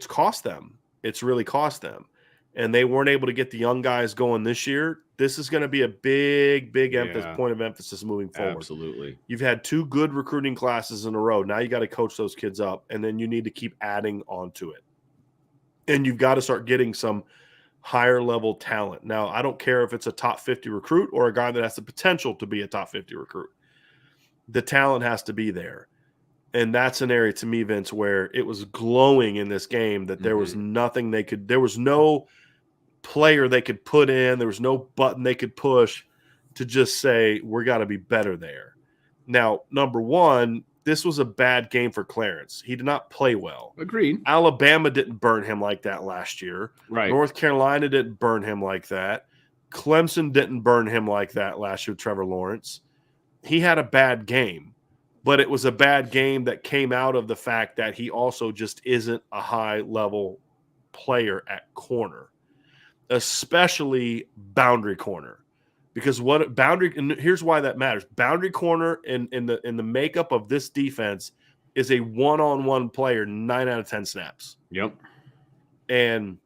cost them. It's really cost them. And they weren't able to get the young guys going this year. This is going to be a big point of emphasis moving forward. Absolutely. You've had 2 good recruiting classes in a row. Now you got to coach those kids up, and then you need to keep adding onto it. And you've got to start getting some higher level talent. Now, I don't care if it's a top 50 recruit or a guy that has the potential to be a top 50 recruit. The talent has to be there. And that's an area to me, Vince, where it was glowing in this game that there was nothing there was no player they could put in. There was no button they could push to just say, we're got to be better there. Now, number one, this was a bad game for Clarence. He did not play well. Agreed. Alabama didn't burn him like that last year. Right. North Carolina didn't burn him like that. Clemson didn't burn him like that last year with Trevor Lawrence. He had a bad game. But it was a bad game that came out of the fact that he also just isn't a high-level player at corner, especially boundary corner. Because and here's why that matters. Boundary corner in the makeup of this defense is a one-on-one player 9 out of 10 snaps. Yep. And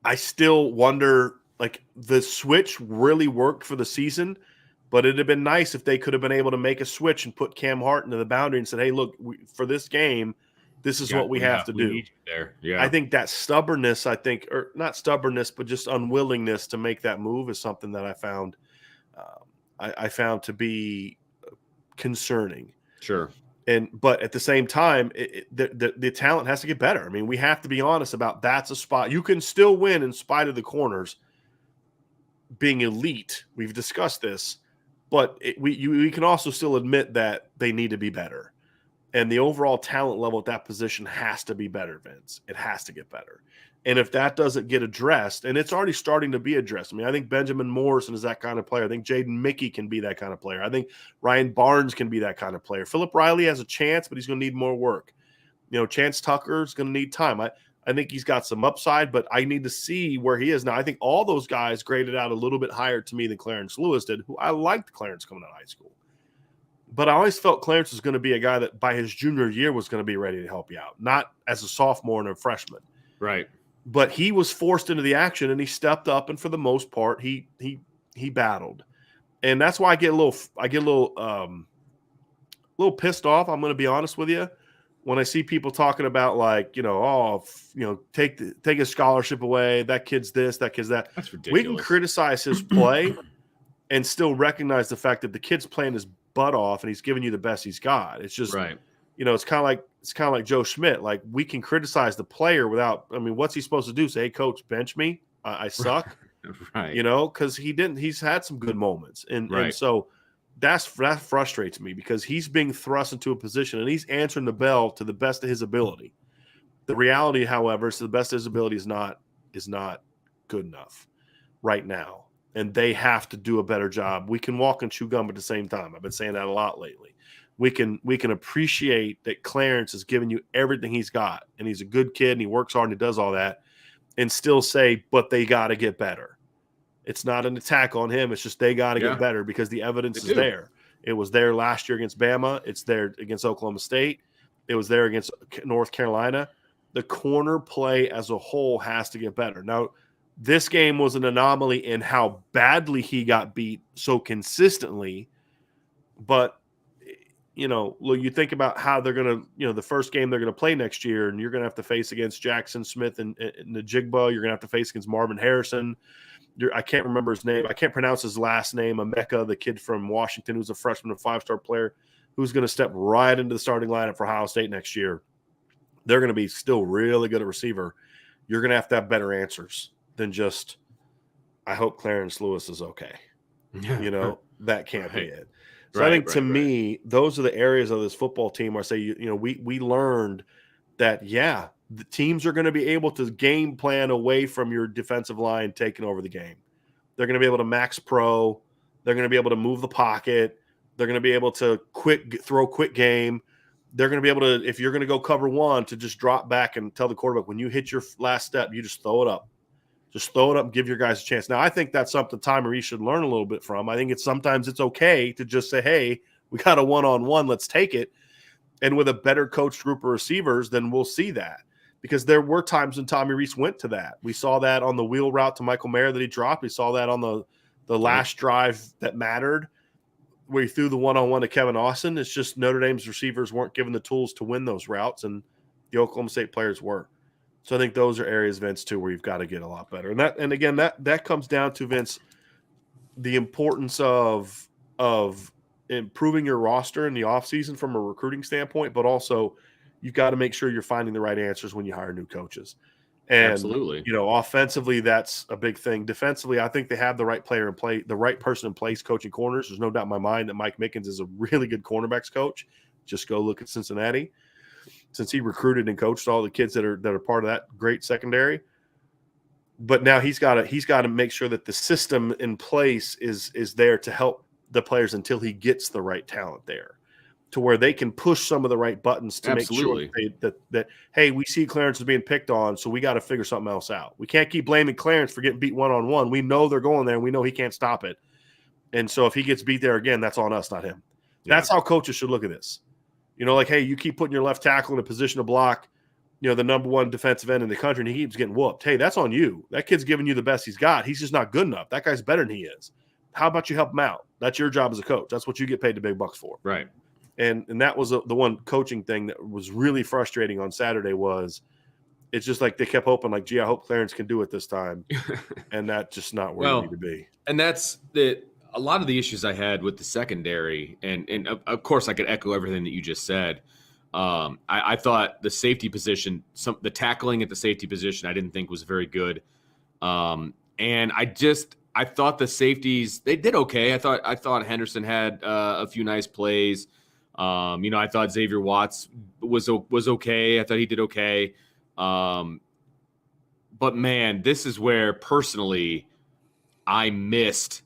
I still wonder, like, the switch really worked for the season. But it'd have been nice if they could have been able to make a switch and put Cam Hart into the boundary and said, hey, look, for this game, this is what we have to do. There. Yeah. I think that stubbornness, or not stubbornness, but just unwillingness to make that move is something that I found to be concerning. Sure. But at the same time, the talent has to get better. I mean, we have to be honest about that's a spot. You can still win in spite of the corners being elite. We've discussed this. But we can also still admit that they need to be better. And the overall talent level at that position has to be better, Vince. It has to get better. And if that doesn't get addressed, and it's already starting to be addressed. I mean, I think Benjamin Morrison is that kind of player. I think Jaden Mickey can be that kind of player. I think Ryan Barnes can be that kind of player. Philip Riley has a chance, but he's going to need more work. Chance Tucker is going to need time. I think he's got some upside, but I need to see where he is now. I think all those guys graded out a little bit higher to me than Clarence Lewis did, who I liked Clarence coming out of high school. But I always felt Clarence was going to be a guy that by his junior year was going to be ready to help you out, not as a sophomore and a freshman. Right. But he was forced into the action, and he stepped up, and for the most part, he battled. And that's why I get a little pissed off, I'm going to be honest with you, when I see people talking about take a scholarship away, that kid's this, that kid's that. That's ridiculous. We can criticize his play and still recognize the fact that the kid's playing his butt off and he's giving you the best he's got. It's just, right. It's kind of like Joe Schmidt. Like, we can criticize the player without, what's he supposed to do? Say, hey, coach, bench me. I suck. Right. Because he's had some good moments. And so that frustrates me because he's being thrust into a position and he's answering the bell to the best of his ability. The reality, however, is to the best of his ability is not good enough right now. And they have to do a better job. We can walk and chew gum at the same time. I've been saying that a lot lately. We can appreciate that Clarence is giving you everything he's got, and he's a good kid and he works hard and he does all that, and still say, but they got to get better. It's not an attack on him. It's just they got to get better because the evidence is there. It was there last year against Bama. It's there against Oklahoma State. It was there against North Carolina. The corner play as a whole has to get better. Now, this game was an anomaly in how badly he got beat so consistently. But, look, you think about how they're going to, the first game they're going to play next year, and you're going to have to face against Jackson Smith and Najigba. You're going to have to face against Marvin Harrison. I can't remember his name. I can't pronounce his last name. Emeka, the kid from Washington, who's a freshman, a 5-star player, who's going to step right into the starting lineup for Ohio State next year. They're going to be still really good at receiver. You're going to have better answers than just, I hope Clarence Lewis is okay. that can't be it. So I think to me, those are the areas of this football team where I say, we learned that, the teams are going to be able to game plan away from your defensive line taking over the game. They're going to be able to max pro. They're going to be able to move the pocket. They're going to be able to throw quick game. They're going to be able to, if you're going to go cover one, to just drop back and tell the quarterback, when you hit your last step, you just throw it up. Just throw it up and give your guys a chance. Now, I think that's something Tyree should learn a little bit from. I think sometimes it's okay to just say, hey, we got a one-on-one, let's take it. And with a better coached group of receivers, then we'll see that. Because there were times when Tommy Reese went to that. We saw that on the wheel route to Michael Mayer that he dropped. We saw that on the last drive that mattered, where he threw the one-on-one to Kevin Austin. It's just Notre Dame's receivers weren't given the tools to win those routes, and the Oklahoma State players were. So I think those are areas, Vince, too, where you've got to get a lot better. And again, that comes down to, Vince, the importance of improving your roster in the offseason from a recruiting standpoint, but also you've got to make sure you're finding the right answers when you hire new coaches. And, absolutely. Offensively, that's a big thing. Defensively, I think they have the right player in play, the right person in place coaching corners. There's no doubt in my mind that Mike Mickens is a really good cornerbacks coach. Just go look at Cincinnati, since he recruited and coached all the kids that are part of that great secondary. But now he's got to make sure that the system in place is there to help the players until he gets the right talent there, to where they can push some of the right buttons to make sure that hey, we see Clarence is being picked on, so we got to figure something else out. We can't keep blaming Clarence for getting beat one-on-one. We know they're going there, and we know he can't stop it. And so if he gets beat there again, that's on us, not him. Yeah. That's how coaches should look at this. Hey, you keep putting your left tackle in a position to block, the number one defensive end in the country, and he keeps getting whooped. Hey, that's on you. That kid's giving you the best he's got. He's just not good enough. That guy's better than he is. How about you help him out? That's your job as a coach. That's what you get paid the big bucks for. Right. And that was the one coaching thing that was really frustrating on Saturday. Was it's just like they kept hoping, like, gee, I hope Clarence can do it this time. And that's just not where you need to be. And that's a lot of the issues I had with the secondary, and of course I could echo everything that you just said. I thought the safety position, the tackling at the safety position, I didn't think was very good. And I thought the safeties, they did okay. I thought Henderson had a few nice plays. I thought Xavier Watts was okay. I thought he did okay. But man, this is where personally I missed.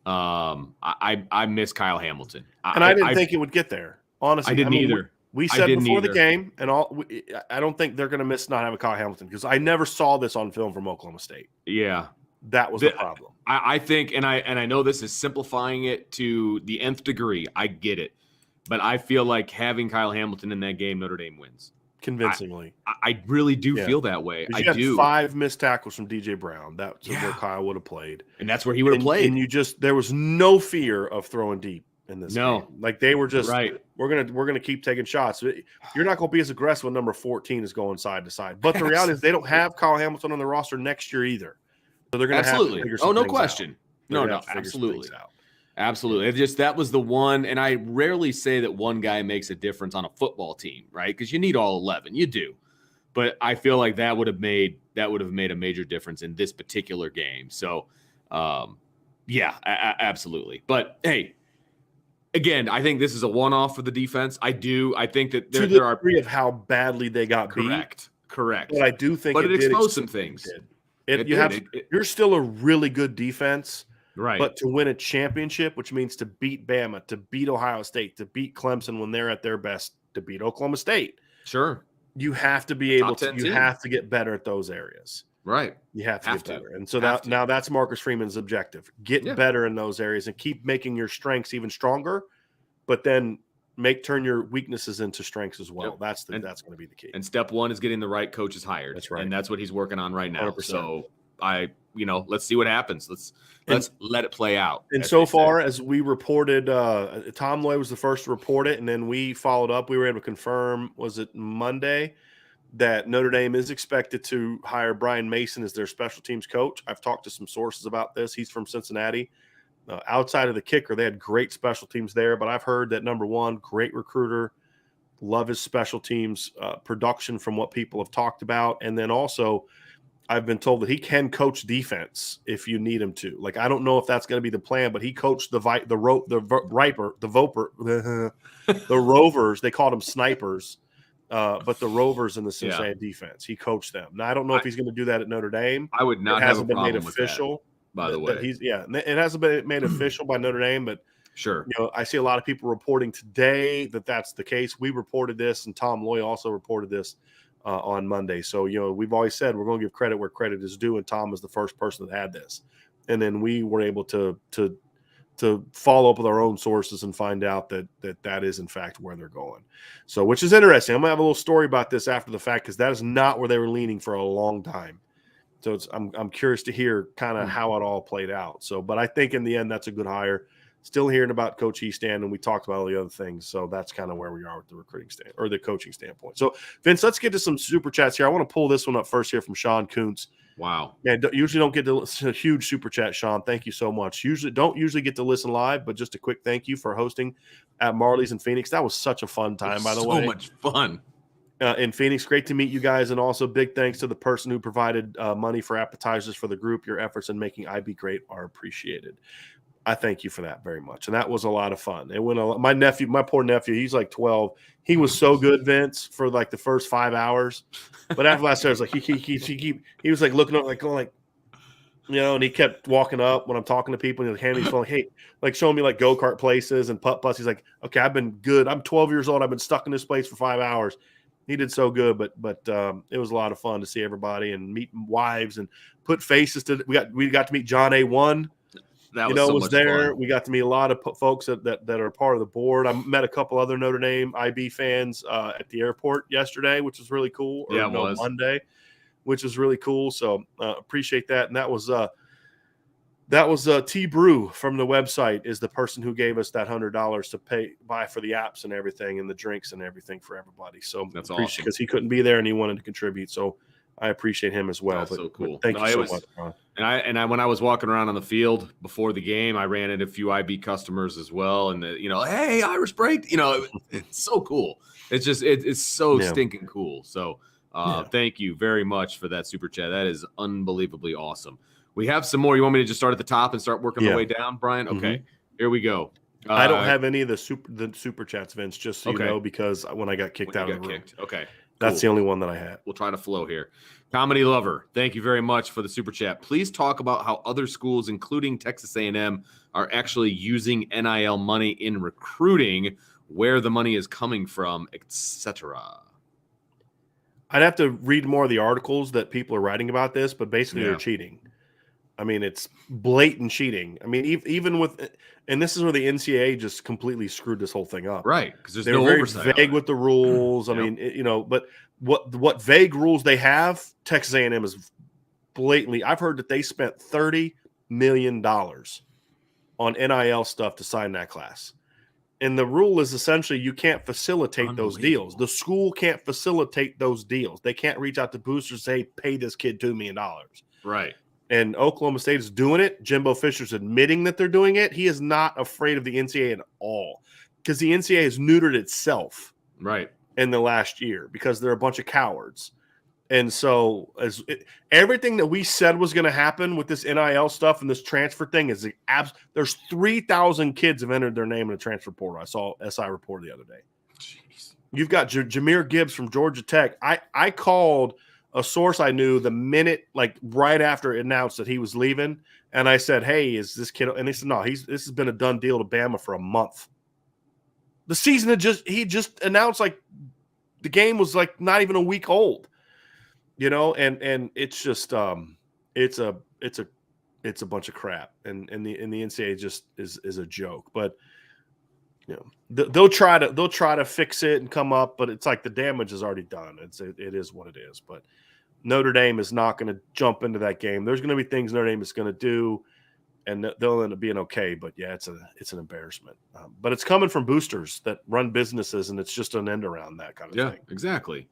I miss Kyle Hamilton, and I didn't think it would get there. Honestly, I didn't either. We said before the game, and I don't think they're going to miss not having Kyle Hamilton, because I never saw this on film from Oklahoma State. Yeah, that was the problem. I think, and I know this is simplifying it to the nth degree. I get it, but I feel like having Kyle Hamilton in that game, Notre Dame wins convincingly. I really do feel that way. I do. 5 missed tackles from DJ Brown. That's where Kyle would have played, and that's where he would have played. And there was no fear of throwing deep in this game. Like, they were just right. We're gonna keep taking shots. You're not going to be as aggressive when number 14 is going side to side. But the reality is they don't have Kyle Hamilton on the roster next year either. So they're going to have to figure some no things question. out. No, absolutely. Absolutely. That was the one, and I rarely say that one guy makes a difference on a football team, right? Because you need all 11. You do. But I feel like that would have made a major difference in this particular game. So, absolutely. But hey, again, I think this is a one-off for the defense. I think that there are degree of how badly they got beat. Correct. But I do think it exposed some things. You're still a really good defense, right? But to win a championship, which means to beat Bama, to beat Ohio State, to beat Clemson when they're at their best, to beat Oklahoma State, sure, you have to be able to. You have to get better at those areas, right? You have to get better, and so now that's Marcus Freeman's objective: get better in those areas and keep making your strengths even stronger, but then turn your weaknesses into strengths as well. That's going to be the key. And step one is getting the right coaches hired. That's right. And that's what he's working on right now. 100%. So let's see what happens. Let's let it play out. And so far, as we reported, Tom Loy was the first to report it, and then we followed up. We were able to confirm, was it Monday, that Notre Dame is expected to hire Brian Mason as their special teams coach. I've talked to some sources about this. He's from Cincinnati. Outside of the kicker, they had great special teams there, but I've heard that, number one, great recruiter, love his special teams production from what people have talked about, and then also I've been told that he can coach defense if you need him to. Like, I don't know if that's going to be the plan, but he coached the Rovers. They called them snipers, but the Rovers in the Cincinnati defense. He coached them. Now, I don't know if he's going to do that at Notre Dame. I would not have a problem with that, by the way. It hasn't been made official by Notre Dame, but sure. I see a lot of people reporting today that that's the case. We reported this, and Tom Loy also reported this on Monday. So, we've always said we're going to give credit where credit is due, and Tom was the first person that had this. And then we were able to follow up with our own sources and find out that is, in fact, where they're going. So, which is interesting. I'm going to have a little story about this after the fact, because that is not where they were leaning for a long time. So I'm curious to hear kind of how it all played out. So, but I think in the end, that's a good hire. Still hearing about Coach Easton, and we talked about all the other things. So that's kind of where we are with the recruiting stand or the coaching standpoint. So, Vince, let's get to some super chats here. I want to pull this one up first here from Sean Kuntz. Wow. Yeah, usually don't get to listen, a huge super chat, Sean. Thank you so much. Don't usually get to listen live, but just a quick thank you for hosting at Marley's in Phoenix. That was such a fun time, by the way. So much fun. In Phoenix. Great to meet you guys. And also big thanks to the person who provided money for appetizers for the group. Your efforts in making IB great are appreciated. I thank you for that very much. And that was a lot of fun. And when my poor nephew, he's like 12. He was so good, Vince, for like the first 5 hours. But after last year, I was like, he was like looking up, like going like, and he kept walking up when I'm talking to people and he'll hand me his phone, hey, like showing me like go-kart places and putt-putts. He's like, okay, I've been good. I'm 12 years old. I've been stuck in this place for 5 hours. He did so good, but it was a lot of fun to see everybody and meet wives and put faces to. We got to meet John A1. That was so was much there. fun. We got to meet a lot of folks that are part of the board. I met a couple other Notre Dame IB fans at the airport yesterday, which was really cool. Monday, which was really cool. So appreciate that. And that was T Brew from the website is the person who gave us that $100 to buy for the apps and everything and the drinks and everything for everybody. So that's awesome because he couldn't be there and he wanted to contribute. So I appreciate him as well. That's so cool. Thank you so much, Ron. And I when I was walking around on the field before the game, I ran into a few IB customers as well. And hey, Irish Break, it's so cool. It's just it's so stinking cool. So thank you very much for that super chat. That is unbelievably awesome. We have some more. You want me to just start at the top and start working the way down, Brian? Okay, Here we go. I don't have any of the super chats, Vince, just so you know, because when I got kicked out of the room. Okay. That's the only one that I had. We'll try to flow here. Comedy Lover, thank you very much for the super chat. Please talk about how other schools, including Texas A&M, are actually using NIL money in recruiting, where the money is coming from, etc. I'd have to read more of the articles that people are writing about this, but basically they're cheating. I mean, it's blatant cheating. I mean, even with – and this is where the NCAA just completely screwed this whole thing up. Right, because there's no oversight. They're very vague with the rules. I mean, but what vague rules they have, Texas A&M is blatantly – I've heard that they spent $30 million on NIL stuff to sign that class. And the rule is essentially you can't facilitate those deals. The school can't facilitate those deals. They can't reach out to boosters and say, pay this kid $2 million. Right. And Oklahoma State is doing it. Jimbo Fisher's admitting that they're doing it. He is not afraid of the NCAA at all because the NCAA has neutered itself in the last year because they're a bunch of cowards. And so everything that we said was going to happen with this NIL stuff and this transfer thing is there's 3,000 kids have entered their name in the transfer portal. I saw SI report the other day. Jeez. You've got Jahmyr Gibbs from Georgia Tech. I called – a source I knew the minute, like right after it announced that he was leaving. And I said, hey, is this kid? And he said, no, this has been a done deal to Bama for a month. The season he just announced like the game was like not even a week old, and it's just, it's a bunch of crap. And the NCAA just is a joke, but they'll try to fix it and come up, but it's like the damage is already done. It is what it is. But Notre Dame is not going to jump into that game. There's going to be things Notre Dame is going to do, and they'll end up being okay. But yeah, it's an embarrassment. But it's coming from boosters that run businesses, and it's just an end around that kind of thing. Yeah, exactly.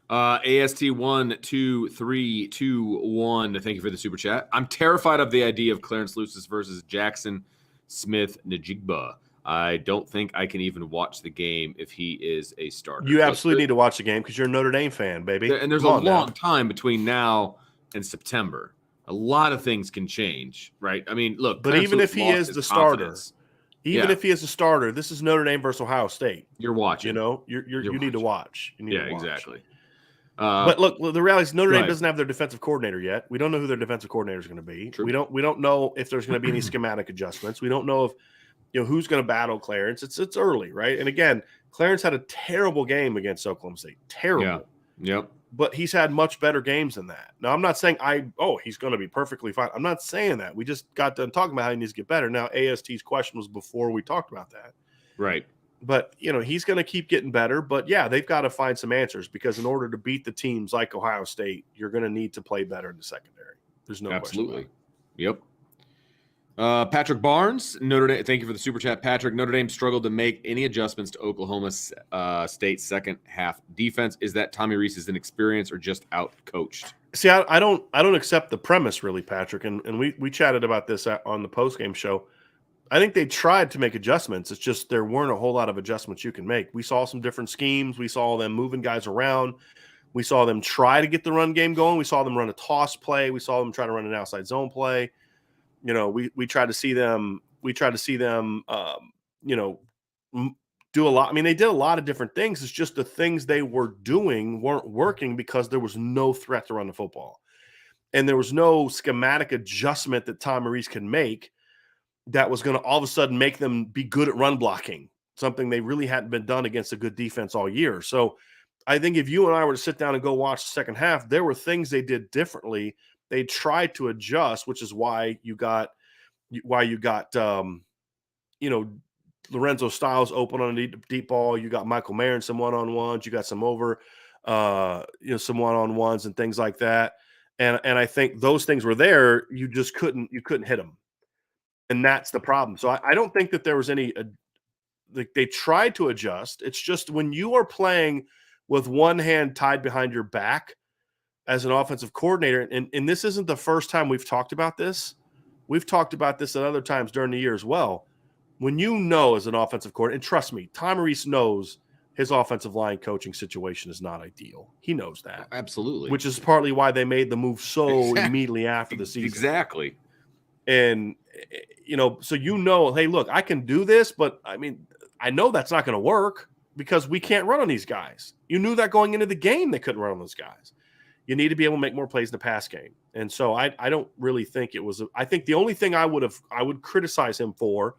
AST12321. Thank you for the super chat. I'm terrified of the idea of Clarence Lucis versus Jackson Smith Najigba. I don't think I can even watch the game if he is a starter. You absolutely need to watch the game because you're a Notre Dame fan, baby. And there's a long time between now in September, a lot of things can change, right? I mean, look, but even if he is the starter, this is Notre Dame versus Ohio State. You're watching. You need to watch. Exactly. But look, the reality is Notre Dame doesn't have their defensive coordinator yet. We don't know who their defensive coordinator is going to be. True. We don't know if there's going to be any schematic adjustments. We don't know if who's going to battle Clarence. It's early, right? And again, Clarence had a terrible game against Oklahoma State. Terrible. Yeah. Yep. But he's had much better games than that. Now, I'm not saying he's going to be perfectly fine. I'm not saying that. We just got done talking about how he needs to get better. Now, AST's question was before we talked about that. Right. But, he's going to keep getting better. But, yeah, they've got to find some answers because in order to beat the teams like Ohio State, you're going to need to play better in the secondary. There's no question about it. Yep. Patrick Barnes, Notre Dame. Thank you for the super chat, Patrick. Notre Dame struggled to make any adjustments to Oklahoma State's second half defense. Is that Tommy Rees's inexperience or just out coached? See, I don't accept the premise really, Patrick. And we chatted about this on the postgame show. I think they tried to make adjustments. It's just there weren't a whole lot of adjustments you can make. We saw some different schemes. We saw them moving guys around. We saw them try to get the run game going. We saw them run a toss play. We saw them try to run an outside zone play. We tried to see them. Do a lot. I mean, they did a lot of different things. It's just the things they were doing weren't working because there was no threat to run the football, and there was no schematic adjustment that Tom Rees can make that was going to all of a sudden make them be good at run blocking. Something they really hadn't been done against a good defense all year. So, I think if you and I were to sit down and go watch the second half, there were things they did differently. They tried to adjust, which is why you got Lorenzo Styles open on a deep ball. You got Michael Mayer in some one-on-ones. You got some some one-on-ones and things like that. And I think those things were there. You just couldn't hit them, and that's the problem. So I don't think that there was any. They tried to adjust. It's just when you are playing with one hand tied behind your back as an offensive coordinator, and this isn't the first time we've talked about this. We've talked about this at other times during the year as well. When as an offensive coordinator, and trust me, Tom Rees knows his offensive line coaching situation is not ideal. He knows that. Absolutely. Which is partly why they made the move so immediately after the season. Exactly. And, so hey, look, I can do this, but, I mean, I know that's not going to work because we can't run on these guys. You knew that going into the game they couldn't run on those guys. You need to be able to make more plays in the pass game. And so I don't really think it was – I think the only thing I would criticize him for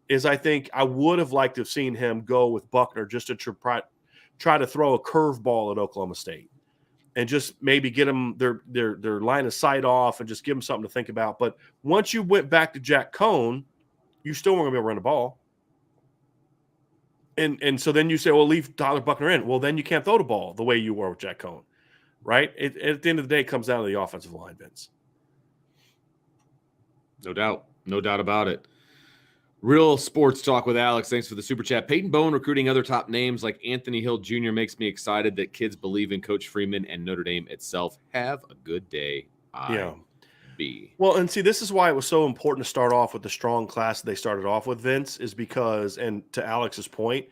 is I think I would have liked to have seen him go with Buckner just to try to throw a curveball at Oklahoma State and just maybe get them their line of sight off and just give them something to think about. But once you went back to Jack Cohn, you still weren't going to be able to run the ball. And so then you say, well, leave Tyler Buckner in. Well, then you can't throw the ball the way you were with Jack Cohn. Right? At the end of the day, it comes down to the offensive line, Vince. No doubt. No doubt about it. Real sports talk with Alex. Thanks for the super chat. Peyton Bowen recruiting other top names like Anthony Hill Jr. makes me excited that kids believe in Coach Freeman and Notre Dame itself. Have a good day. Well, and see, this is why it was so important to start off with the strong class that they started off with, Vince, is because, and to Alex's point,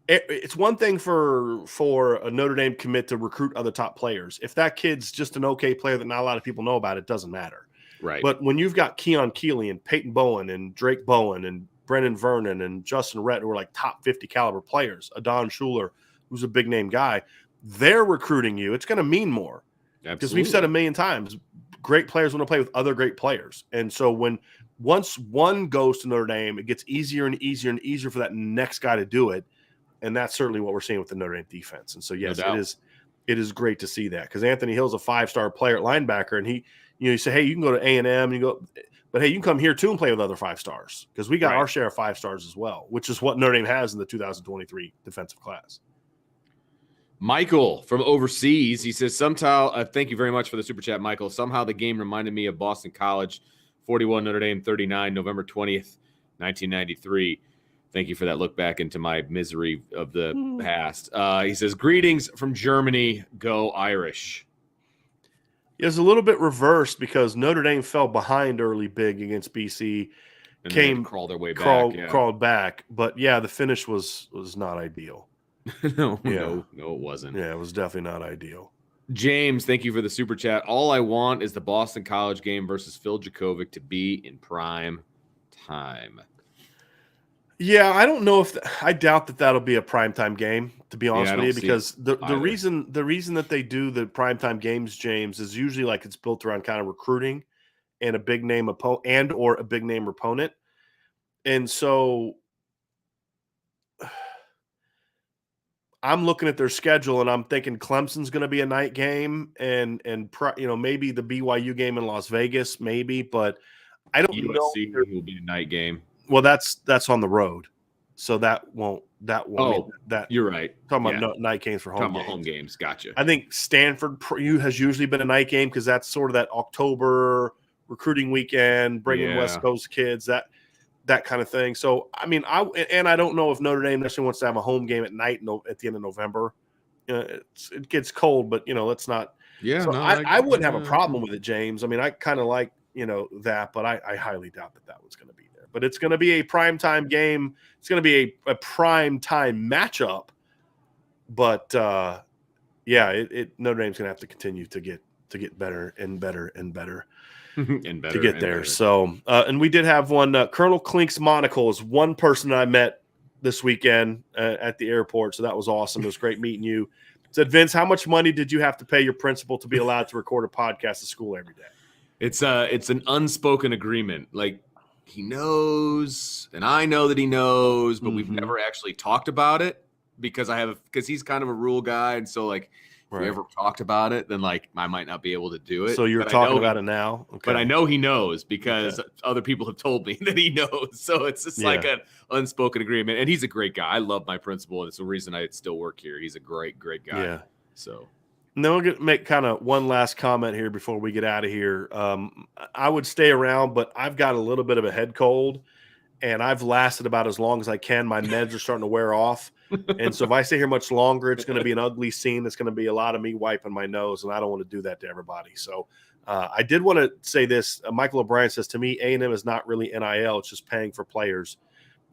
it's one thing for a Notre Dame commit to recruit other top players. If that kid's just an okay player that not a lot of people know about, it doesn't matter. Right. But when you've got Keon Keeley and Peyton Bowen and Drake Bowen and Brennan Vernon and Justin Rhett, who are like top 50 caliber players, Adon Schuler, who's a big name guy, they're recruiting you. It's going to mean more. Because we've said a million times, great players want to play with other great players. And so once one goes to Notre Dame, it gets easier and easier and easier for that next guy to do it. And that's certainly what we're seeing with the Notre Dame defense. And so, yes, it is great to see that because Anthony Hill's a 5-star player at linebacker. And you say, hey, you can go to A&M, but hey, you can come here too and play with other 5 stars because we got our share of 5 stars as well, which is what Notre Dame has in the 2023 defensive class. Michael from overseas, he says, somehow, thank you very much for the super chat, Michael. Somehow the game reminded me of Boston College, 41 Notre Dame 39, November 20th, 1993. Thank you for that look back into my misery of the past. He says, greetings from Germany. Go Irish. It was a little bit reversed because Notre Dame fell behind early big against BC. And crawled their way back. Crawled back. But, yeah, the finish was not ideal. No, it wasn't. Yeah, it was definitely not ideal. James, thank you for the super chat. All I want is the Boston College game versus Phil Djokovic to be in prime time. Yeah, I don't know if I doubt that that'll be a primetime game, to be honest with you, because the reason that they do the primetime games, James, is usually like it's built around kind of recruiting and a big name opponent or a big name opponent. And so I'm looking at their schedule and I'm thinking Clemson's going to be a night game and maybe the BYU game in Las Vegas, maybe, but I don't know. USC will be a night game. Well, that's on the road. So that won't. You're right. Talking about night games for home games. Home games. Gotcha. I think Stanford has usually been a night game because that's sort of that October recruiting weekend, bringing West Coast kids, that kind of thing. So, I mean, I don't know if Notre Dame necessarily wants to have a home game at night at the end of November. It gets cold, but, let's not. Yeah, so I wouldn't have a problem with it, James. I mean, I kind of like, that, but I highly doubt that was going to be there. But it's going to be a primetime game. It's going to be a primetime matchup. But, Notre Dame's going to have to continue to get better and better and better. And better to get there. Better. So, and we did have one. Colonel Klink's monocle is one person I met this weekend at the airport. So that was awesome. It was great meeting you. Said, Vince, how much money did you have to pay your principal to be allowed to record a podcast at school every day? It's an unspoken agreement. Like, he knows, and I know that he knows, but we've never actually talked about it because he's kind of a rule guy, and so like. If we ever talked about it, then like I might not be able to do it. So you're talking about it now? Okay. But I know he knows because other people have told me that he knows. So it's just like an unspoken agreement. And he's a great guy. I love my principal. And it's the reason I still work here. He's a great, great guy. Yeah. So now we're going to make kind of one last comment here before we get out of here. I would stay around, but I've got a little bit of a head cold. And I've lasted about as long as I can. My meds are starting to wear off. And so if I stay here much longer, it's going to be an ugly scene. It's going to be a lot of me wiping my nose, and I don't want to do that to everybody. So I did want to say this. Michael O'Brien says, to me, A&M is not really NIL. It's just paying for players.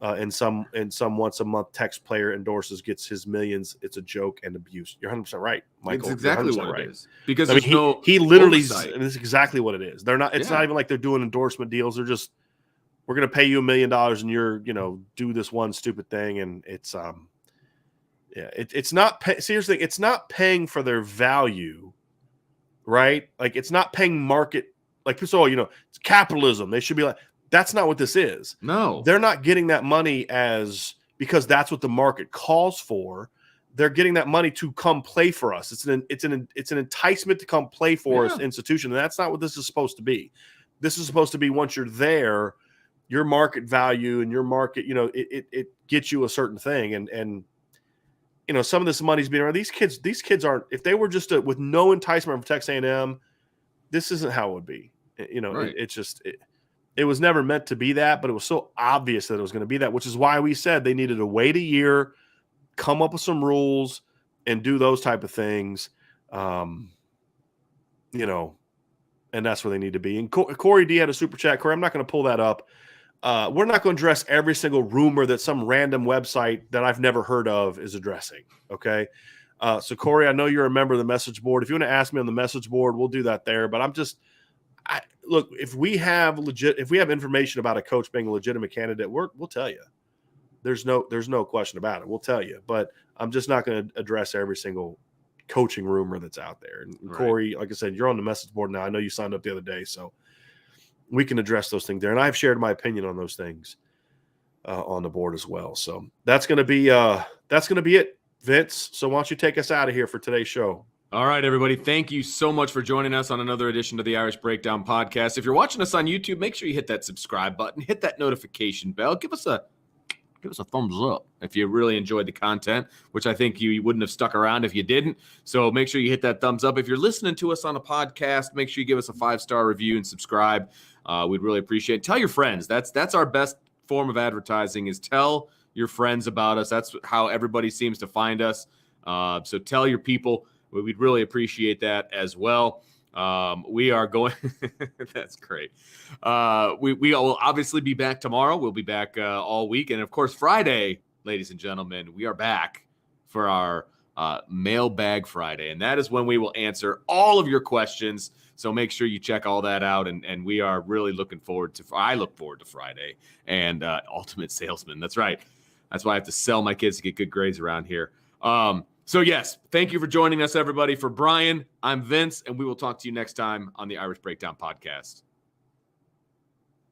And some once-a-month text player endorses, gets his millions. It's a joke and abuse. You're 100% right, Michael. It's exactly what it is. Because he literally – and it's exactly what it is. They're not. It's not even like they're doing endorsement deals. They're just – we're going to pay you $1 million and you're, do this one stupid thing. And it's, it's not, seriously, it's not paying for their value, right? Like it's not paying market, like, so, it's capitalism. They should be like, that's not what this is. No, they're not getting that money because that's what the market calls for. They're getting that money to come play for us. It's an enticement to come play for us institution. And that's not what this is supposed to be. This is supposed to be once you're there, your market value and your market, it gets you a certain thing. And some of this money's being around. These kids aren't, if they were just with no enticement from Texas A&M, this isn't how it would be. Right. It was never meant to be that, but it was so obvious that it was going to be that, which is why we said they needed to wait a year, come up with some rules and do those type of things. And that's where they need to be. And Corey D had a super chat. Corey, I'm not going to pull that up. We're not going to address every single rumor that some random website that I've never heard of is addressing. Okay. So Corey, I know you're a member of the message board. If you want to ask me on the message board, we'll do that there. But look, if we have information about a coach being a legitimate candidate, we'll tell you. There's no question about it. We'll tell you, but I'm just not going to address every single coaching rumor that's out there. And right. Corey, like I said, you're on the message board now. I know you signed up the other day, so we can address those things there. And I've shared my opinion on those things on the board as well. So that's going to be it, Vince. So why don't you take us out of here for today's show? All right, everybody. Thank you so much for joining us on another edition of the Irish Breakdown Podcast. If you're watching us on YouTube, make sure you hit that subscribe button, hit that notification bell, give us a thumbs up if you really enjoyed the content, which I think you wouldn't have stuck around if you didn't. So make sure you hit that thumbs up. If you're listening to us on a podcast, make sure you give us a 5-star review and subscribe. We'd really appreciate it. Tell your friends. That's our best form of advertising, is tell your friends about us. That's how everybody seems to find us. So tell your people. We'd really appreciate that as well. We are going. That's great. We will obviously be back tomorrow. We'll be back all week. And of course, Friday, ladies and gentlemen, we are back for our Mailbag Friday, and that is when we will answer all of your questions. So make sure you check all that out, and we are really looking forward to. I look forward to Friday and Ultimate Salesman. That's right. That's why I have to sell my kids to get good grades around here. So yes, thank you for joining us, everybody. For Brian, I'm Vince, and we will talk to you next time on the Irish Breakdown Podcast.